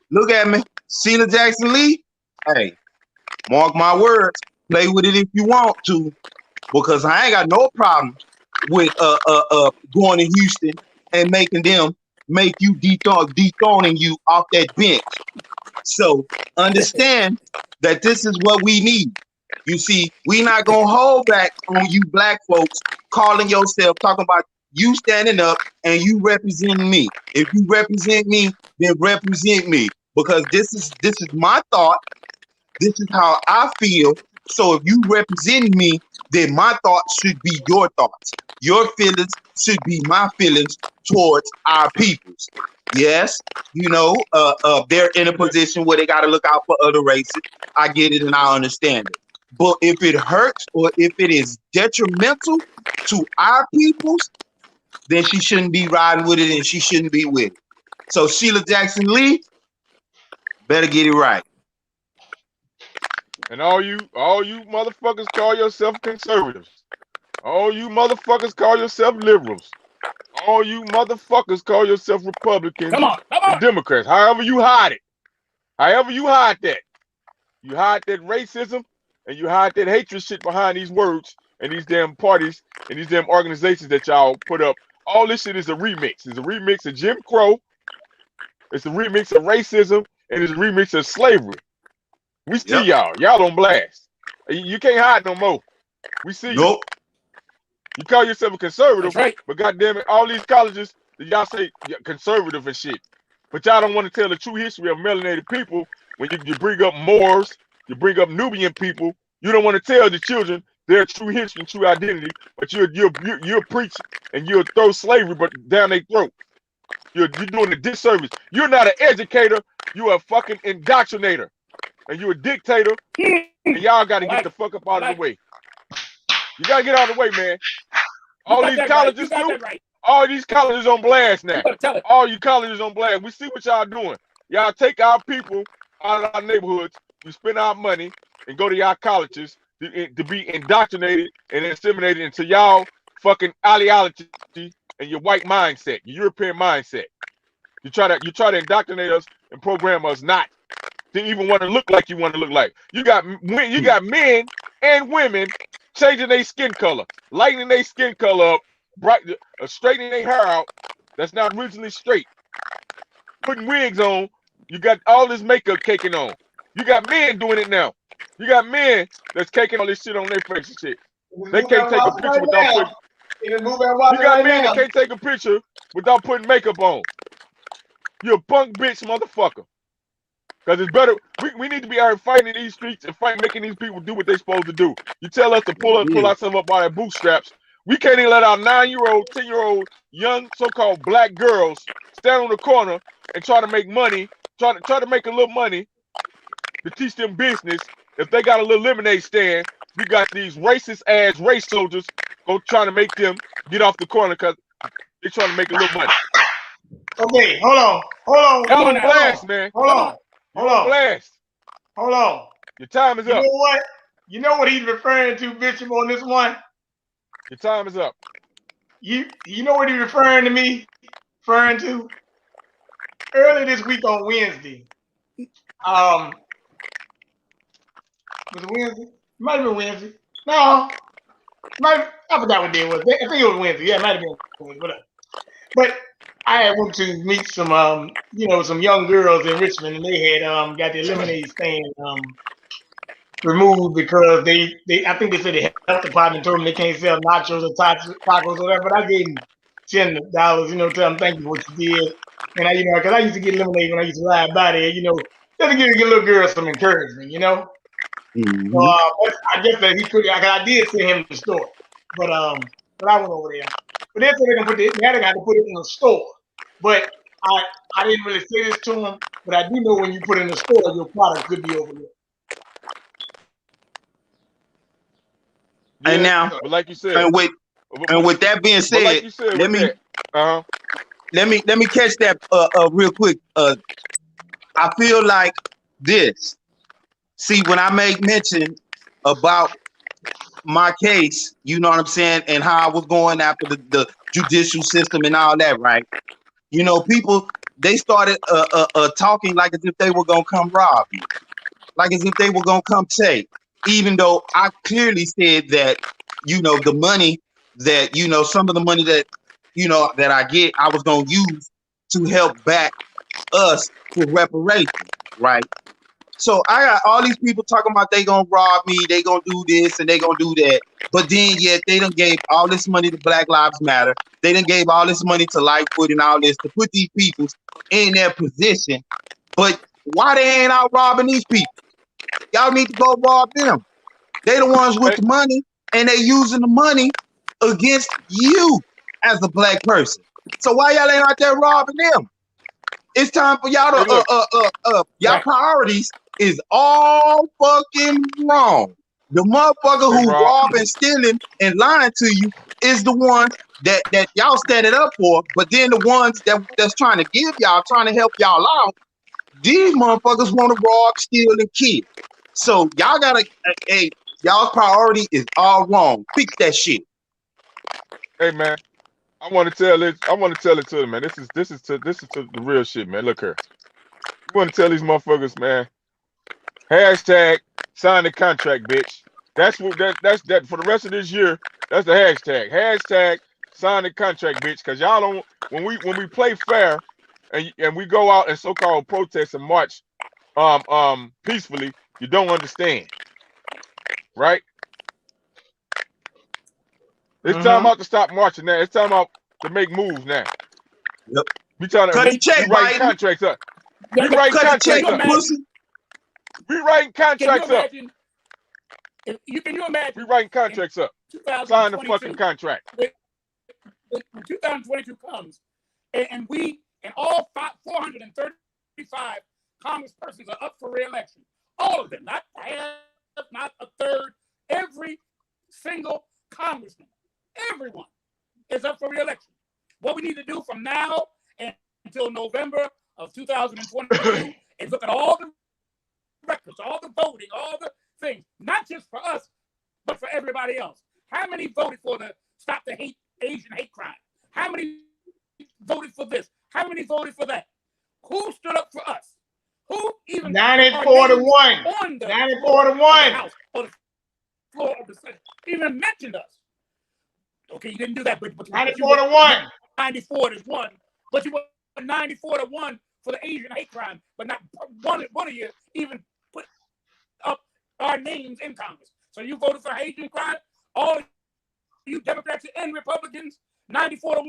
look at me, Sheila Jackson Lee, hey, mark my words, play with it if you want to, because I ain't got no problem with going to Houston and make you dethroning you off that bench. So understand that this is what we need. You see, we not gonna hold back on you black folks calling yourself, talking about you standing up and you representing me. If you represent me, then represent me. Because this is my thought. This is how I feel. So if you represent me, then my thoughts should be your thoughts. Your feelings should be my feelings towards our peoples. Yes, they're in a position where they got to look out for other races. I get it and I understand it. But if it hurts or if it is detrimental to our peoples, then she shouldn't be riding with it and she shouldn't be with it. So Sheila Jackson Lee, better get it right. And all you motherfuckers call yourself conservatives. All you motherfuckers call yourself liberals. All you motherfuckers call yourself Republicans and Democrats. However you hide it. However you hide that. You hide that racism and you hide that hatred shit behind these words and these damn parties and these damn organizations that y'all put up. All this shit is a remix. It's a remix of Jim Crow. It's a remix of racism and it's a remix of slavery. We see y'all. Y'all on blast. You can't hide no more. We see you. You call yourself a conservative, That's right. but goddamn it, all these colleges, y'all say conservative and shit. But y'all don't want to tell the true history of melanated people. When you bring up Moors, you bring up Nubian people, you don't want to tell the children their true history and true identity, but you'll preach and you'll throw slavery but down their throat. You're doing a disservice. You're not an educator, you're a fucking indoctrinator. And you're a dictator, and y'all got to get the fuck up out of the way. You got to get out of the way, man. All these colleges too. All these colleges on blast now. All you colleges on blast. We see what y'all doing. Y'all take our people out of our neighborhoods. You spend our money and go to y'all colleges to be indoctrinated and assimilated into y'all fucking ideology and your white mindset, your European mindset. You try to indoctrinate us and program us not to even want to look like you want to look like. You got men and women changing their skin color, lightening their skin color up, straightening their hair out that's not originally straight, putting wigs on. You got all this makeup caking on. You got men doing it now. You got men that's caking all this shit on their face and shit. They can't take a picture without putting. You got men that can't take a picture without putting makeup on. You're a punk bitch motherfucker. Because it's better. We need to be out fighting in these streets and making these people do what they're supposed to do. You tell us to pull ourselves up by our bootstraps. We can't even let our 9-year-old, 10-year-old young so-called black girls stand on the corner and try to make money, try to make a little money to teach them business. If they got a little lemonade stand, we got these racist ass race soldiers go trying to make them get off the corner because they're trying to make a little money. Okay, hold on. Y'all on blast, man. Hold on. Blast. Hold on. Your time is up. You know what? You know what he's referring to, Bishop, on this one? Your time is up. You know what he's referring to? Early this week on Wednesday. Was it Wednesday? It might have been Wednesday. No. I forgot what day it was. I think it was Wednesday. Yeah, it might have been Wednesday. Whatever. But I went to meet some some young girls in Richmond, and they had got their lemonade stand removed because they I think they said the health department told them they can't sell nachos or tacos or whatever. But I gave them $10, tell them thank you for what you did. And because I used to get lemonade when I used to ride by there, just to give little girls some encouragement, Mm-hmm. So I guess that he could. I did send him to the store, but I went over there. But they said they're gonna got to put it in the store. But I didn't really say this to him, but I do know when you put it in the store, your product could be overlooked. Yeah, and now, but like you said, and with that being said, like you said, let me catch that real quick. I feel like this. See, when I make mention about my case, you know what I'm saying, and how I was going after the judicial system and all that, right? People, they started talking like as if they were gonna come rob you, like as if they were gonna come take. Even though I clearly said that, the money that, some of the money that, that I get, I was gonna use to help back us for reparations, right? So I got all these people talking about they gonna rob me, they gonna do this and they gonna do that. But then yet they done gave all this money to Black Lives Matter. They done gave all this money to Lightfoot and all this to put these people in their position. But why they ain't out robbing these people? Y'all need to go rob them. They the ones with the money, and they using the money against you as a black person. So why y'all ain't out there robbing them? It's time for y'all to y'all priorities is all fucking wrong. The motherfucker who robbing, stealing, and lying to you is the one that y'all standing up for. But then the ones that's trying to give y'all, trying to help y'all out, these motherfuckers want to rob, steal, and kill. So y'all gotta, y'all's priority is all wrong. Fix that shit. Hey man, I want to tell it to them, man. This is to the real shit, man. Look here. You want to tell these motherfuckers, man. Hashtag sign the contract, bitch. That's what that's for the rest of this year. That's the hashtag. Hashtag sign the contract, bitch. Cause y'all don't when we play fair and we go out and so-called protest and march peacefully, you don't understand. Right? It's time out to stop marching now. It's time out to make moves now. Yep. We trying to Cut the check, rewrite Biden. contracts up. Yeah, Rewriting Cut the check, contracts up. pussy. Rewriting contracts up. Can you imagine? Rewriting contracts up. Sign the fucking contract. When 2022 comes, and we and all 435 congresspersons are up for re-election, all of them, not half, not a third, every single congressman, everyone is up for re-election. What we need to do from now until November of 2022 is look at all the records, all the voting, all the things, not just for us, but for everybody else. How many voted for the Stop the Asian Hate Crime? How many voted for this? How many voted for that? Who stood up for us? Who even 94 to 1. 94 to 1. House, or the floor of the Senate even mentioned us. Okay, you didn't do that, but 94 to 1. 94 to 1. But you went 94 to 1 for the Asian hate crime, but not one of you even put up our names in Congress. So you voted for Asian crime, all you Democrats and Republicans, 94 to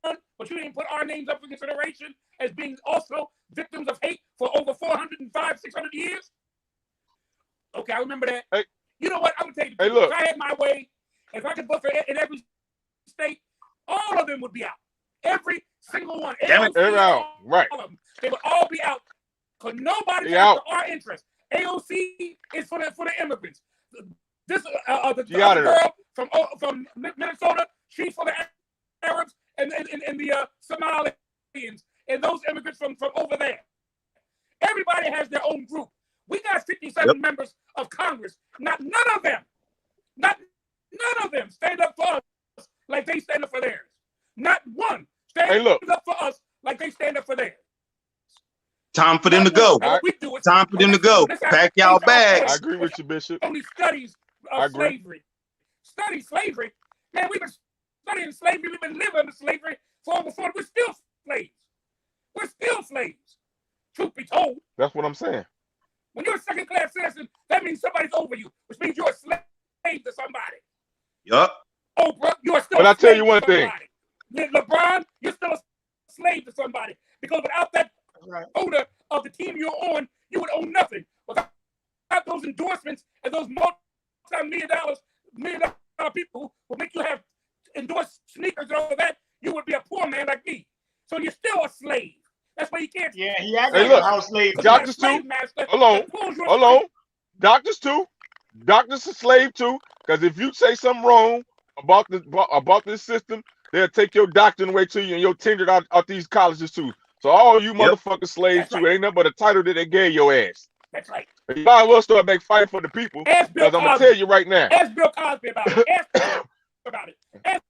1, but you didn't put our names up for consideration as being also victims of hate for over 405, 600 years. Okay, I remember that. Hey. You know what? I'm gonna tell you. Hey, look. If I had my way, if I could vote for in every state, all of them would be out. Every single one. Damn it, they're out. Right. All of them. They would all be out because nobody's out for our interest. AOC is for the immigrants. This the girl from Minnesota, she's for the Arabs and the Somalians and those immigrants from over there. Everybody has their own group. We got 57 members of Congress. None of them stand up for us like they stand up for theirs. Not one stands up for us like they stand up for theirs. Time for them to go. Time for them to go. Pack y'all bags. I agree with you, Bishop. Only studies of slavery. Study slavery. Man, we've been studying slavery. We've been living under slavery for over 40. We're still slaves. We're still slaves. Truth be told. That's what I'm saying. When you're a second-class citizen, that means somebody's over you, which means you're a slave to somebody. Yup. Oprah, you're still But I tell you one thing. LeBron, you're still a slave to somebody. Because without that owner of the team you're on, you would own nothing. Without those endorsements and those multi-million dollar people who make you have endorsed sneakers and all of that, you would be a poor man like me. So you're still a slave. That's why you can't. Yeah, he acts like a house slave. Doctors too. Hold on. Doctors too. Doctors are slave too. Because if you say something wrong about this system, they'll take your doctrine away to you and you're tendered out these colleges too. So all you motherfuckers slaves too. Ain't nothing but a title that they gave your ass. That's right. You might as well start making fight for the people. Because I'm gonna tell you right now. Ask Bill Cosby about it. Ask Bill about it. Ask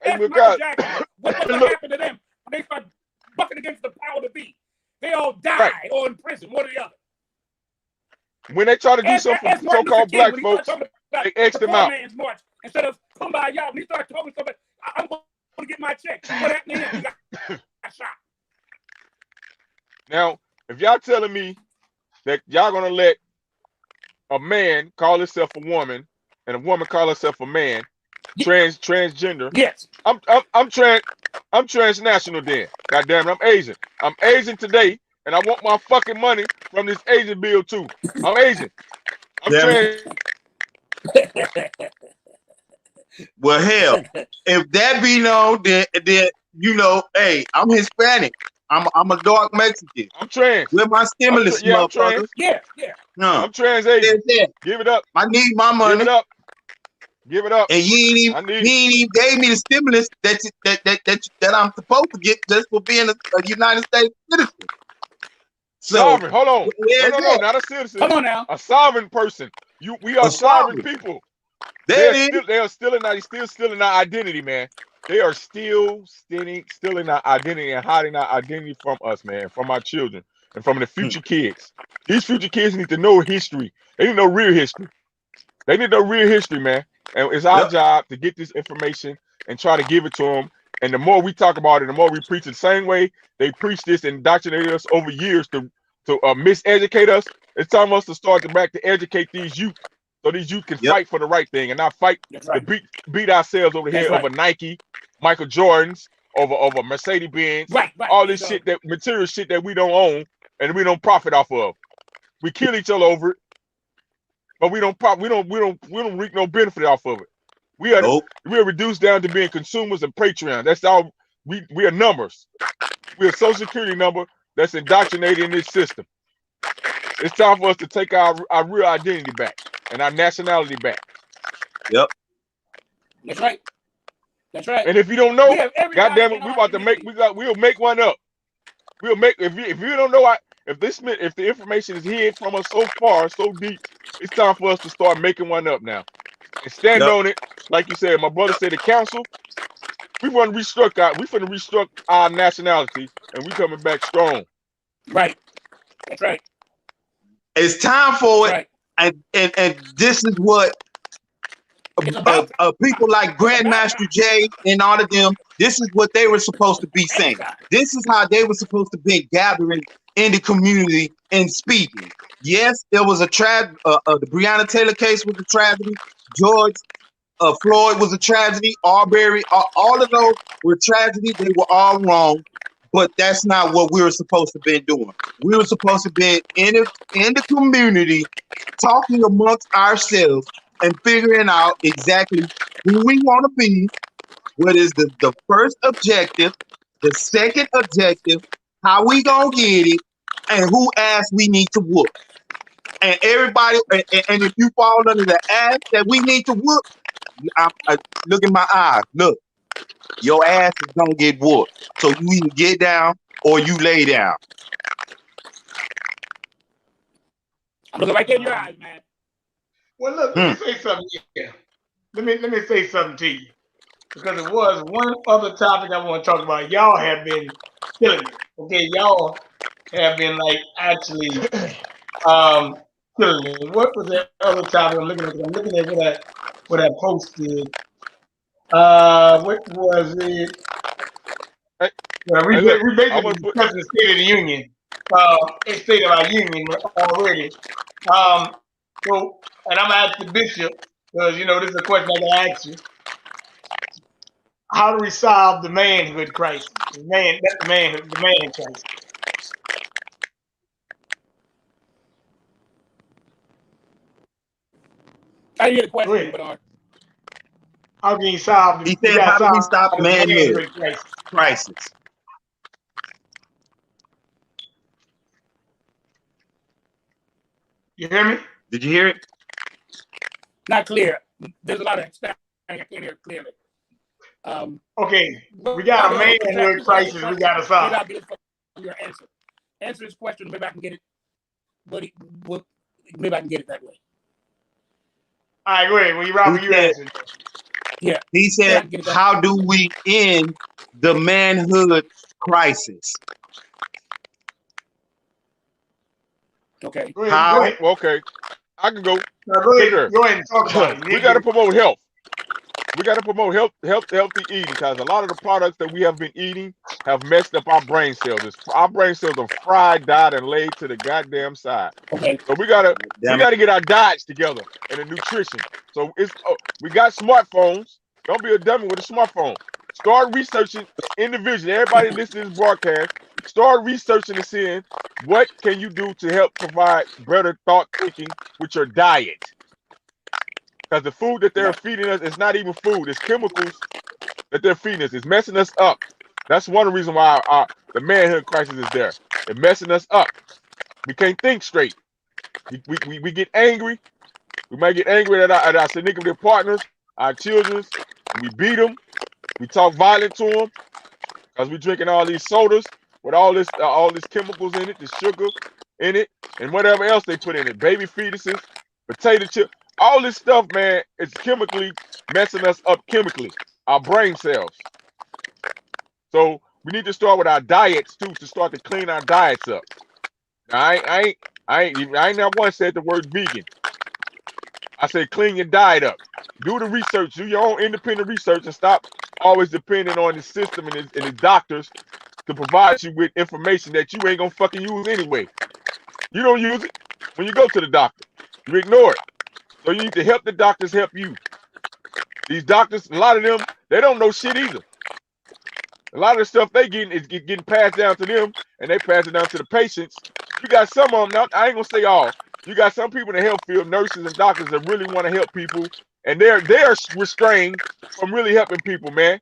Michael Jackson. What happened to them? They start bucking against the power to be. They all died or in prison, one or the other. When they try to do something for so-called black folks, they X them out. March, instead of kumbaya, when he started talking something, I'm going to get my check. What happened to him? He got shot. Now, if y'all telling me that y'all gonna let a man call himself a woman and a woman call herself a man, transgender. Yes. I'm transnational then. God damn it, I'm Asian. I'm Asian today, and I want my fucking money from this Asian bill too. I'm Asian. I'm trans. Well, hell, if that be known, then you know, hey, I'm Hispanic. I'm a dark Mexican. I'm trans. With my stimulus, motherfuckers. Yeah. No. I'm trans Asian. Give it up. I need my money. Give it up. Give it up. And he ain't even gave me the stimulus that I'm supposed to get just for being a United States citizen. So, sovereign. Hold on. No, not a citizen. Come on now. A sovereign person. We are sovereign people. They're still in our identity, man. They are still stealing our identity and hiding our identity from us, man, from our children and from the future kids. These future kids need to know history. They need to know real history. They need to know real history, man. And it's our job to get this information and try to give it to them. And the more we talk about it, the more we preach it. The same way they preach this and indoctrinated us over years to miseducate us. It's time for us to start to educate these youth so these youth can Yep. fight for the right thing and not fight That's to right. beat ourselves over the That's head right. over Nike, Michael Jordans, over Mercedes Benz, Right. all this shit, that material shit that we don't own and we don't profit off of. We kill each other over it, but we don't reap no benefit off of it. We are reduced down to being consumers and Patreon. That's all. We are numbers. We're a social security number that's indoctrinated in this system. It's time for us to take our real identity back and our nationality back. Yep. That's right. That's right. And if you don't know, goddamn it, we'll make one up. We'll make if you don't know if the information is hid from us so far, so deep, it's time for us to start making one up now. And stand on it. Like you said, my brother said the council. We want to restruct our nationality and we coming back strong. Right. That's right. It's time for it. Right. And this is what people like Grandmaster Jay and all of them, this is what they were supposed to be saying. This is how they were supposed to be gathering in the community and speaking. Yes, there was a tragedy. The Breonna Taylor case was a tragedy. George Floyd was a tragedy. Arbery, all of those were tragedy. They were all wrong. But that's not what we were supposed to be doing. We were supposed to be in the community, talking amongst ourselves and figuring out exactly who we want to be, what is the first objective, the second objective, how we gonna get it, and who ass we need to whoop. And everybody, and if you fall under the ass that we need to whoop, I look in my eyes. Look, your ass is gonna get whooped. So you either get down or you lay down. I'm looking right there in your eyes, man. Well, look, let me say something here. Let me say something to you. Because it was one other topic I want to talk about. Y'all have been killing it. Okay, y'all have been like actually killing it. What was that other topic? I'm looking at what I posted. What was it? We basically discussed the State of the Union. State of our union already. So, and I'm gonna ask the bishop because this is a question I gotta ask you. How do we solve the manhood crisis? The man crisis. I hear the question, Bernard. How can you solve? He said, "How do we stop manhood crisis?" You hear me? Did you hear it? Not clear. There's a lot of static. I can't hear it clearly. Okay, we got a manhood crisis. We got to solve. Maybe I'll get it from your answer. Answer this question. Maybe I can get it. But maybe I can get it that way. All right, go ahead. Well, Robert, you answer. Yeah. He said, "How do we end the manhood crisis?" Okay. How? Okay, I can go. Go ahead and talk about it. We got to promote health. We got to promote healthy eating because a lot of the products that we have been eating have messed up our brain cells. Our brain cells are fried, dyed, and laid to the goddamn side. Okay. So we gotta get our diets together and the nutrition. So we got smartphones. Don't be a dummy with a smartphone. Start researching individually. Everybody listening to this broadcast, start researching and seeing what can you do to help provide better thought thinking with your diet. Because the food that they're feeding us is not even food. It's chemicals that they're feeding us. It's messing us up. That's one of the reasons why the manhood crisis is there. It's messing us up. We can't think straight. We get angry. We might get angry at our significant partners, our children. We beat them. We talk violent to them because we're drinking all these sodas with all these chemicals in it, the sugar in it, and whatever else they put in it. Baby fetuses, potato chip. All this stuff, man, it's chemically messing us up chemically, our brain cells. So we need to start with our diets too, to start to clean our diets up. Now, I ain't not once said the word vegan. I said clean your diet up. Do the research, do your own independent research, and stop always depending on the system and the doctors to provide you with information that you ain't gonna fucking use anyway. You don't use it when you go to the doctor. You ignore it. So you need to help the doctors help you. These doctors, a lot of them, they don't know shit either. A lot of the stuff they getting is getting passed down to them, and they pass it down to the patients. You got some of them, now, I ain't gonna say all. You got some people in the health field, nurses and doctors that really want to help people, and they're restrained from really helping people, man.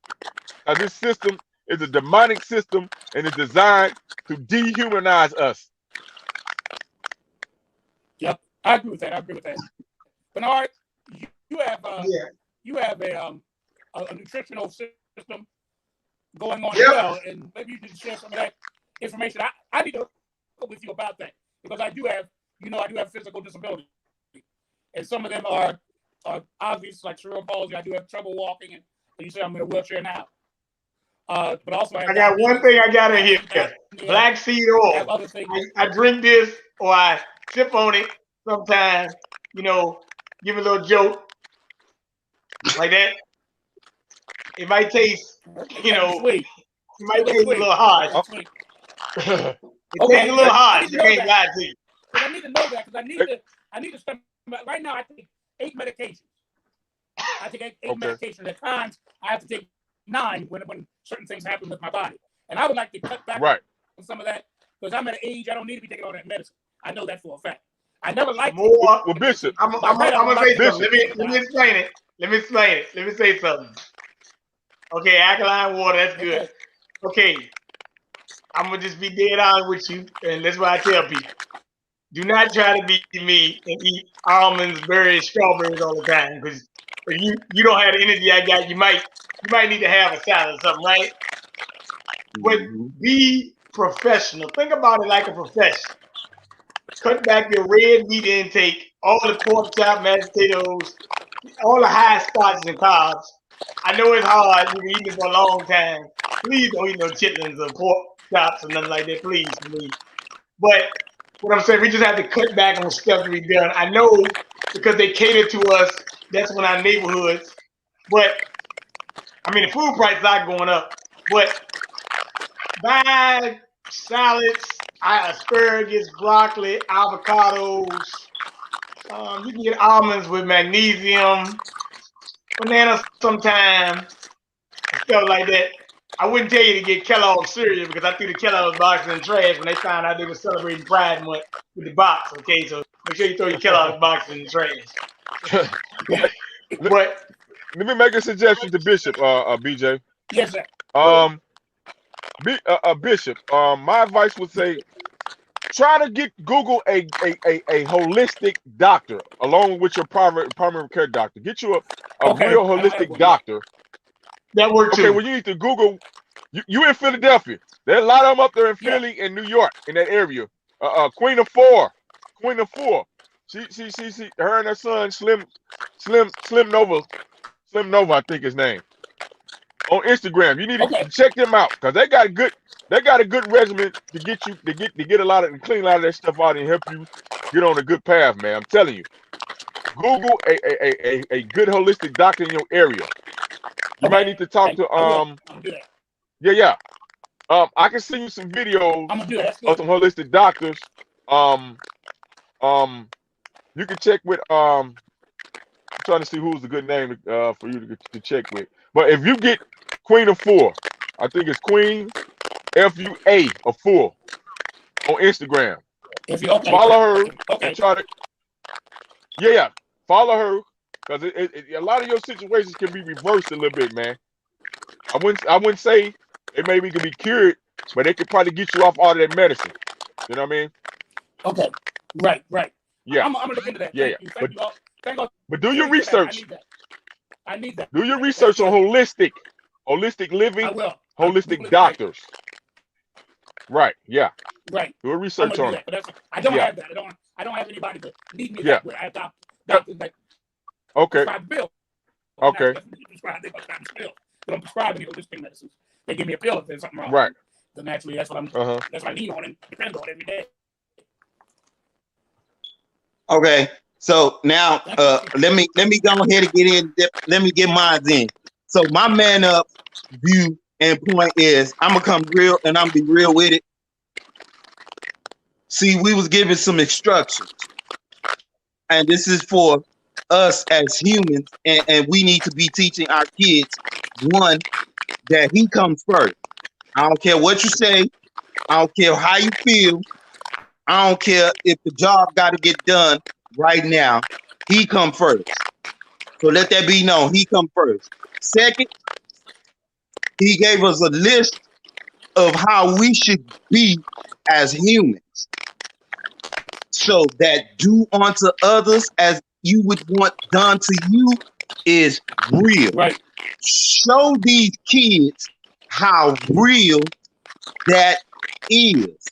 This system is a demonic system, and it's designed to dehumanize us. Yep, I agree with that. I agree with that. Bernard, you have a nutritional system going on as well, and maybe you can share some of that information. I need to talk with you about that because I do have physical disabilities, and some of them are obvious, like cerebral palsy. I do have trouble walking, and you say I'm in a wheelchair now. But also I got one thing I gotta hear. Black seed oil. I drink this or I sip on it sometimes, you know, give a little joke like that. It might taste, you know, sweet. It might taste a little hard. It tastes a little hard. I can't lie to you. But I need to know that because I need to spend right now. I take 8 medications. I take 8 medications. At times, I have to take 9 when certain things happen with my body. And I would like to cut back on some of that because I'm at an age I don't need to be taking all that medicine. I know that for a fact. I never liked more. Well, Bishop, I'm gonna say something. Let me explain it. Let me say something. Okay, alkaline water, that's good. Okay, I'm gonna just be dead on with you, and that's why I tell people: do not try to be me and eat almonds, berries, strawberries all the time, because if you don't have the energy I got, you might need to have a salad or something, right? But be professional. Think about it like a profession. Cut back your red meat intake, all the pork chop, mashed potatoes, all the high starches and carbs. I know it's hard. You've been eating for a long time. Please don't eat no chitlins or pork chops or nothing like that, please, for me. But what I'm saying, we just have to cut back on stuff to be done. I know because they cater to us, that's in our neighborhoods. But, I mean, the food prices are going up. But buy salads, asparagus, broccoli, avocados. You can get almonds with magnesium, bananas sometimes, stuff like that. I wouldn't tell you to get Kellogg's cereal because I threw the Kellogg's box in the trash when they found out they were celebrating Pride Month with the box. Okay, so make sure you throw your Kellogg's box in the trash. But let me make a suggestion to Bishop, BJ. Yes, sir. Bishop, my advice would say, try to Google a holistic doctor along with your primary care doctor. Get you a real holistic doctor. That works too. Okay, well, you need to Google. You in Philadelphia? There's a lot of them up there in Philly and New York in that area. Queen of Four. She, her and her son Slim Nova, I think his name. On Instagram, you need to check them out because they got a good regimen to get a lot of and clean a lot of that stuff out and help you get on a good path, man. I'm telling you. Google a good holistic doctor in your area. You might need to talk to I can send you some videos of some holistic doctors. You can check with I'm trying to see who's a good name for you to check with. But if you get Queen of Four, I think it's Queen FUA of 4 on Instagram. Follow her and try to follow her because a lot of your situations can be reversed a little bit, man. I wouldn't say they maybe can be cured, but they could probably get you off all of that medicine. You know what I mean? Okay. Right. Yeah. I'm gonna look into that. Yeah. But do your research. I need that. Do your research on holistic living, holistic doctors. Right. Yeah. Right. Do a research on it. I don't have that. I don't have anybody to lead me that way. I have doctors that prescribe bills. Okay. They don't prescribe any holistic medicines. They give me a pill if there's something wrong. Right. So naturally, that's what that's what I lean on and depend on every day. Okay. So now let me go ahead and get in. Let me get mine in. So my man up view and point is I'm gonna come real and I'm gonna be real with it. See, we was given some instructions, and this is for us as humans, and we need to be teaching our kids, one, that he comes first. I don't care what you say. I don't care how you feel. I don't care if the job got to get done right now. He come first. So let that be known. He come first. Second, he gave us a list of how we should be as humans. So that do unto others as you would want done to you is real. Right. Show these kids how real that is.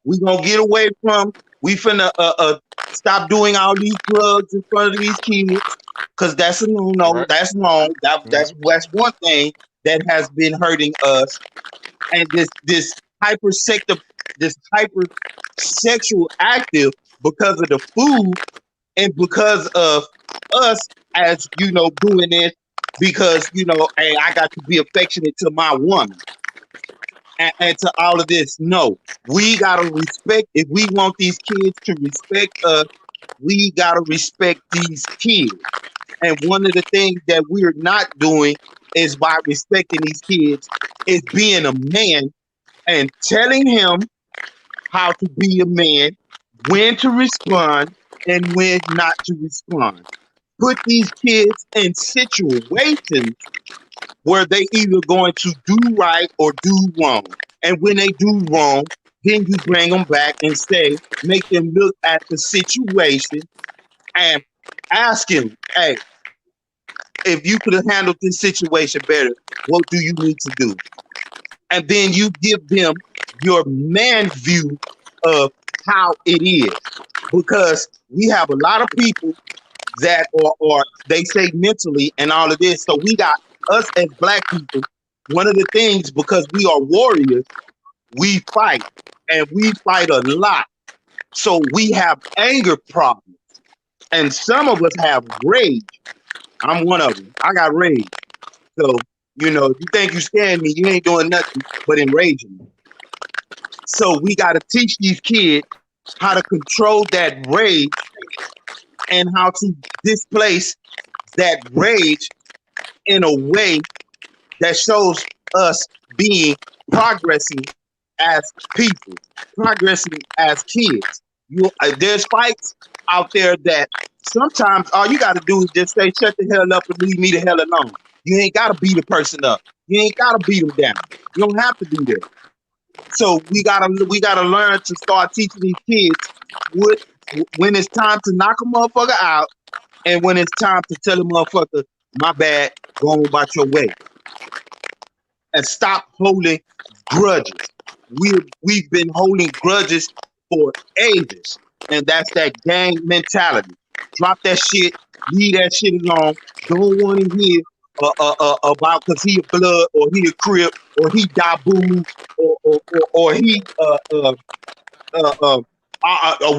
We gonna get away from. We finna stop doing all these drugs in front of these kids, cause that's a no. Right. That's wrong. That's one thing that has been hurting us. And this hyper sexual active because of the food and because of us as doing this because hey, I got to be affectionate to my woman. And to all of this, no, we gotta respect. If we want these kids to respect us, we gotta respect these kids. And one of the things that we're not doing is by respecting these kids is being a man and telling him how to be a man, when to respond and when not to respond. Put these kids in situations where they either going to do right or do wrong. And when they do wrong, then you bring them back and say, make them look at the situation and ask him, hey, if you could have handled this situation better, what do you need to do? And then you give them your man view of how it is. Because we have a lot of people that are they say mentally and all of this. So we got us as black people, one of the things, because we are warriors, we fight, and we fight a lot. So we have anger problems. And some of us have rage. I'm one of them. I got rage. So, if you think you scaring me, you ain't doing nothing but enraging me. So we got to teach these kids how to control that rage and how to displace that rage in a way that shows us being progressing as people, progressing as kids. There's fights out there that sometimes all you got to do is just say, shut the hell up and leave me the hell alone. You ain't got to beat a person up. You ain't got to beat them down. You don't have to do that. So we gotta learn to start teaching these kids when it's time to knock a motherfucker out and when it's time to tell a motherfucker, my bad, go on about your way. And stop holding grudges. We've been holding grudges for ages. And that's that gang mentality. Drop that shit, leave that shit alone. Don't want to hear about because he a blood or he a crip or he Dabu or he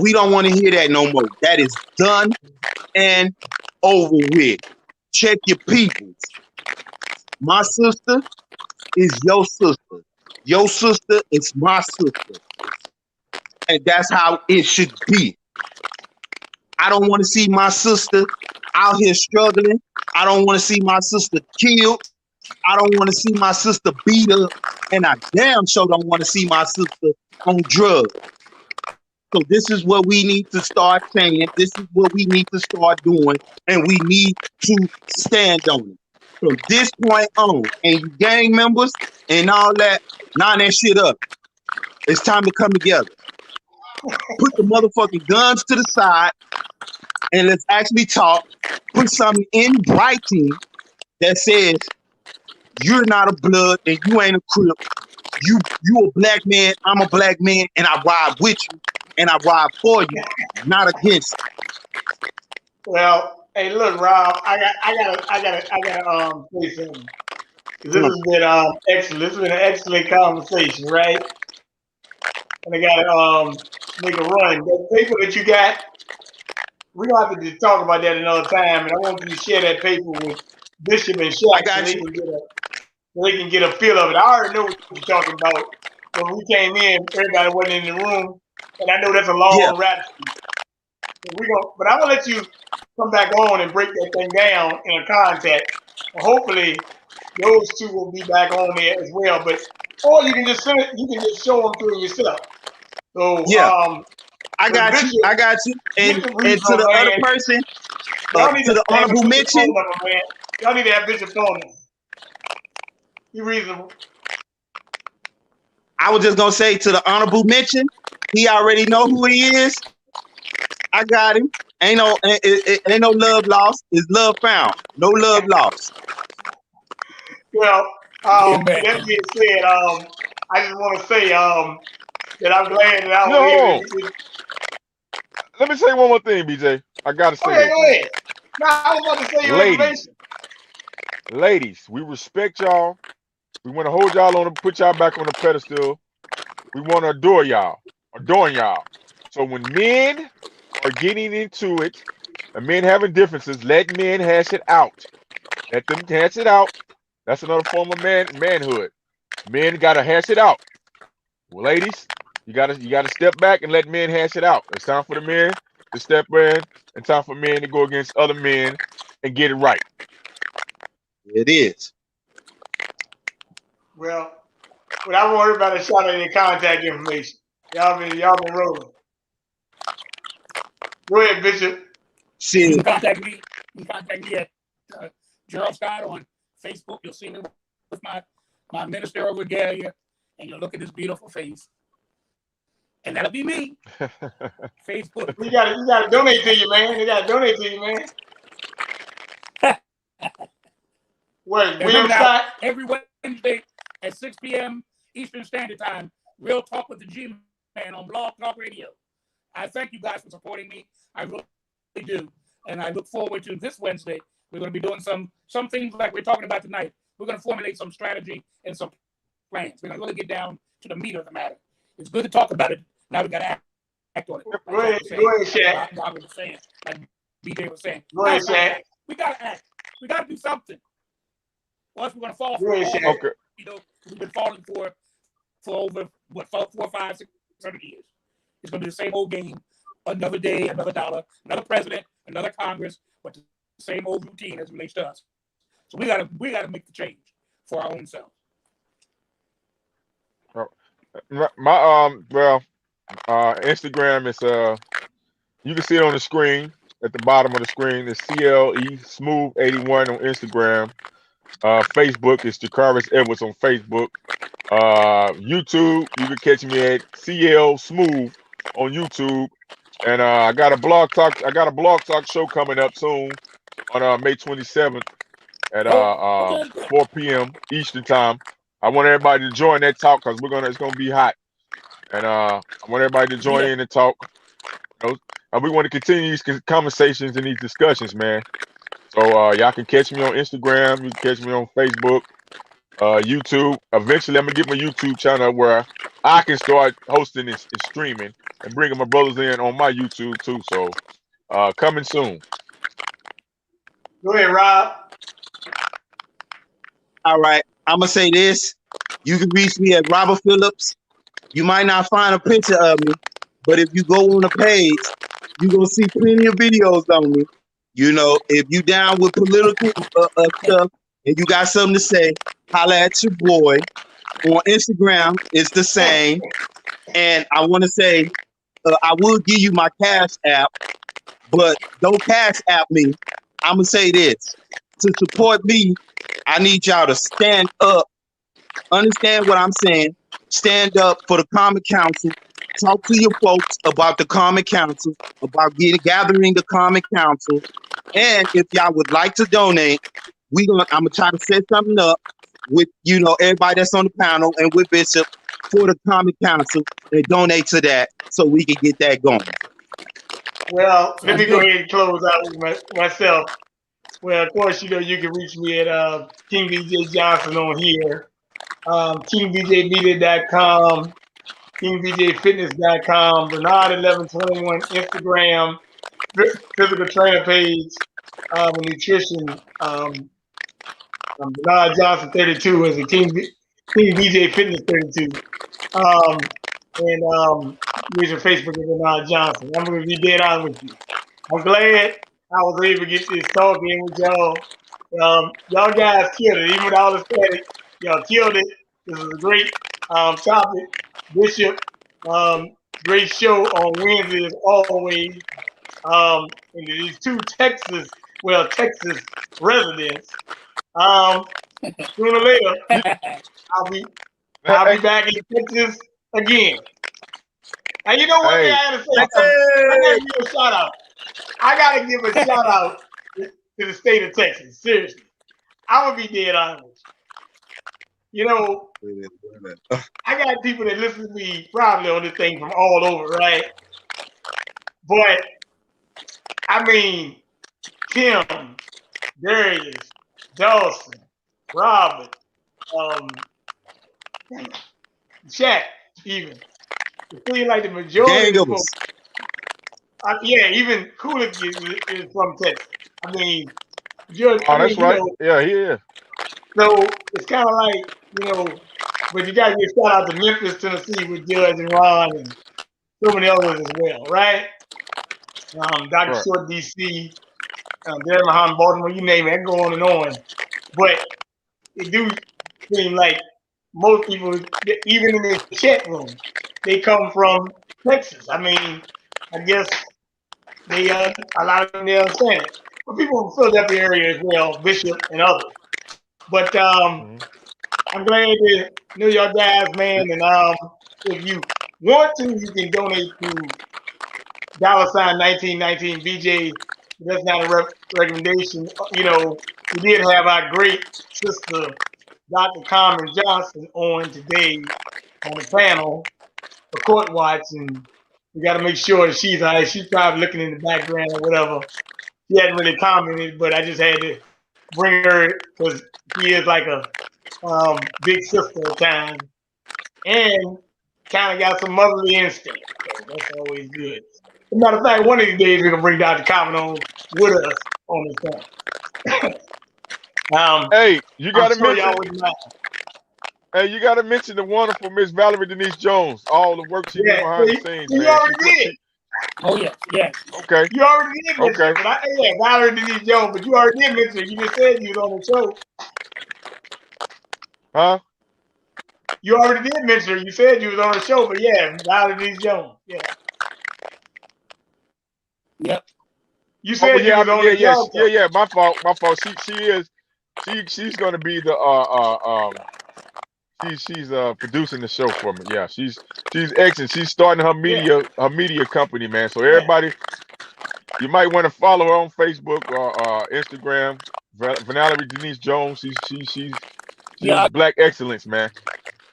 we don't want to hear that no more. That is done and over with. Check your peoples. My sister is your sister. Your sister is my sister. And that's how it should be. I don't want to see my sister out here struggling. I don't want to see my sister killed. I don't want to see my sister beat up. And I damn sure don't want to see my sister on drugs. So this is what we need to start saying. This is what we need to start doing. And we need to stand on it. From this point on, and you gang members and all that, line that shit up. It's time to come together. Put the motherfucking guns to the side and let's actually talk. Put something in writing that says you're not a blood and you ain't a crip. You a black man, I'm a black man, and I ride with you and I ride for you, not against you. Well, hey, look, Rob, I gotta say something. This has been excellent. This has been an excellent conversation, right? And I gotta make a run. That paper that you got, we're gonna have to talk about that another time, and I want you to share that paper with Bishop and Chaq so they can get a feel of it. I already know what you're talking about. When we came in, everybody wasn't in the room, and I know that's a long rap. But I'm gonna let you come back on and break that thing down in a contact. And hopefully, those two will be back on there as well. Or you can just send it. You can just show them to yourself. So Yeah, I got Bishop, you. I got you. And to reasonable, the other man. person, Y'all need to the to have a honorable Bishop phone mention, number, man. Y'all need to have Bishop phone number. You reasonable. I was just gonna say to the honorable mention, he already know who he is. I got him. Ain't no love lost. It's love found. No love lost. Well, Amen. that being said, I just want to say that I'm glad that I You was know, hold on. able to. Let me say one more thing, BJ. I gotta say this, Go man. ahead. Now I was about to say your Ladies, information. we respect y'all. We want to hold y'all on, put y'all back on the pedestal. We want to adore y'all. So when men are getting into it, and men having differences, let men hash it out. Let them hash it out. That's another form of manhood. Men gotta hash it out. Well, ladies, you gotta step back and let men hash it out. It's time for the men to step in, and time for men to go against other men and get it right. It is. Well, without worrying about a shot of any contact information, y'all been rolling. Go ahead, Bishop. You Shit. can contact me. You can contact me at Gerald Scott on Facebook. You'll see me with my ministerial regalia, and you'll look at this beautiful face, and that'll be me. Facebook. You gotta donate to you, man. You gotta donate to you, man. What, William Scott? Every Wednesday at 6 p.m. Eastern Standard Time, Real Talk with the G-Man on Blog Talk Radio. I thank you guys for supporting me. I really do. And I look forward to this Wednesday. We're going to be doing some things like we're talking about tonight. We're going to formulate some strategy and some plans. We're going to really get down to the meat of the matter. It's good to talk about it. Now we got to act on it. Go ahead, Shaq. Like was saying, like BJ was saying. Go ahead, Shaq. We got to act. We got to do something. Or else we're going to fall for Go ahead, it. Shaq. Okay. We've been falling for over, 4, 5, 6, 7 years. It's going to be the same old game. Another day, another dollar, another president, another Congress, but the same old routine as it relates to us. So we gotta make the change for our own selves. Instagram is you can see it on the screen at the bottom of the screen. It's CLE Smooth 81 on Instagram. Facebook is Jakaris Edwards on Facebook. YouTube, you can catch me at CL Smooth on YouTube. And I got a blog talk show coming up soon on May 27th at 4 p.m. Eastern time. I want everybody to join that talk because it's gonna be hot. And I want everybody to join in and talk. And we want to continue these conversations and these discussions, man. So y'all can catch me on Instagram, you can catch me on Facebook, YouTube. Eventually I'm gonna get my YouTube channel where I can start hosting and streaming and bringing my brothers in on my YouTube too. So coming soon. Go ahead, Rob. All right. I'm gonna say this. You can reach me at Robert Phillips. You might not find a picture of me, but if you go on the page, you're gonna see plenty of videos on me. You know, if you down with political stuff and you got something to say, holla at your boy. On Instagram, it's the same. And I want to say, I will give you my Cash App, but don't Cash App me. I'm gonna say this: to support me, I need y'all to stand up. Understand what I'm saying? Stand up for the Common Council. Talk to your folks about the Common Council, about gathering the Common Council. And if y'all would like to donate, I'm gonna try to set something up with everybody that's on the panel and with Bishop for the Common Council and donate to that so we can get that going. Well, let me go ahead and close out with myself. Well, of course, you can reach me at King VJ Johnson on here, KingVJMedia.com, KingVJFitness.com, Bernard1121 Instagram, physical trainer page, nutrition, Bernard Johnson 32 is a King VJ Fitness 32. And use your Facebook as Bernard Johnson. I'm going to be dead on with you. I'm glad I was able to get this talk in with y'all. Y'all guys killed it. Even with all the static, y'all killed it. This is a great topic. Bishop, great show on Wednesday as always. And these two Texas residents. Sooner or later, I'll be back in Texas again. And you know what? Hey. I gotta say something. I gotta give a shout out. I gotta give a shout out to the state of Texas. Seriously, I'm gonna be dead honest. You know, I got people that listen to me probably on this thing from all over, right? But I mean, Tim, Darius, Dawson, Robert, Chaq, even. It seems like the majority of folks. Yeah, even Kulik is from Texas. I mean, That's right. Yeah, he is. So it's kind of like, but you got to give shout out to Memphis, Tennessee with Judge and Ron and so many others as well, right? Dr. Right. Short, DC, Darren Mahan, Baltimore, you name it, I can go on and on. But it do seem like most people, even in the chat room, they come from Texas. I mean, I guess a lot of them, they understand it. But people from Philadelphia area as well, Bishop and others. But I'm glad to know y'all guys, man. And if you want to, you can donate to $1919 BJ. That's not a recommendation. We did have our great sister, Dr. Carmen Johnson, on today on the panel for Court Watch, and we got to make sure that she's all right. She's probably looking in the background or whatever. She hadn't really commented, but I just had to bring her because she is like a big sister at times, and kind of got some motherly instinct. So that's always good. As a matter of fact, one of these days we're gonna bring Dr. Common on with us on this panel. Hey, you gotta sure mention. Hey, you gotta mention the wonderful Miss Valerie Denise Jones. All the work she do behind the scenes, man. You already did. Oh yeah. Okay. You already did mention Okay. it. Valerie Denise Jones, but you already did mention it. You just said you was on the show. Huh? You already did mention her. You said you was on the show, but yeah, Valerie Denise Jones. Yeah. Yep. You said you was on the show. Yeah. My fault. She's gonna be the she's producing the show for me. Yeah, she's excellent. She's starting her media company, man. So everybody, you might want to follow her on Facebook or Instagram. Valerie Denise Jones. She's Black excellence, man.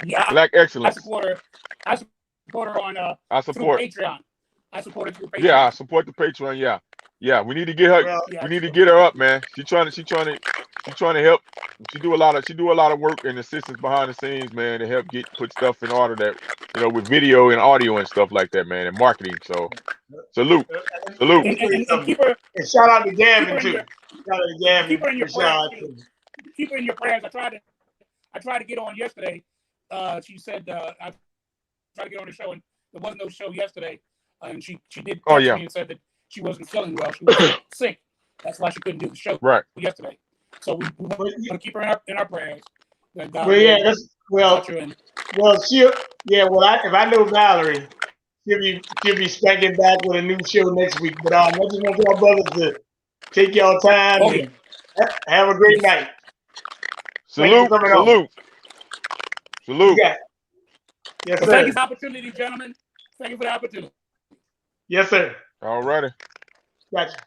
Yeah, Black excellence. I support her. I support her on through Patreon. I support her through Patreon. Yeah, I support the Patreon. Yeah. We need to get her. We need to get her up, man. She's trying to help. She do a lot of work and assistance behind the scenes, man, to help put stuff in order that with video and audio and stuff like that, man, and marketing. So salute. And keep her. And shout out to Gavin too. Shout out to Gavin. Keep her in your prayers. Keep her in your prayers. I tried to get on yesterday. She said I tried to get on the show and there wasn't no show yesterday. And she did text me and said that she wasn't feeling well. She was sick. That's why she couldn't do the show yesterday. So we want to keep her in our prayers. If I know Valerie, she'll be stacking back with a new show next week. But I just want y'all brothers to take y'all time and have a great night. Salute. Yes, sir. Thank you for the opportunity, gentlemen. Thank you for the opportunity. Yes, sir. All righty. Gotcha.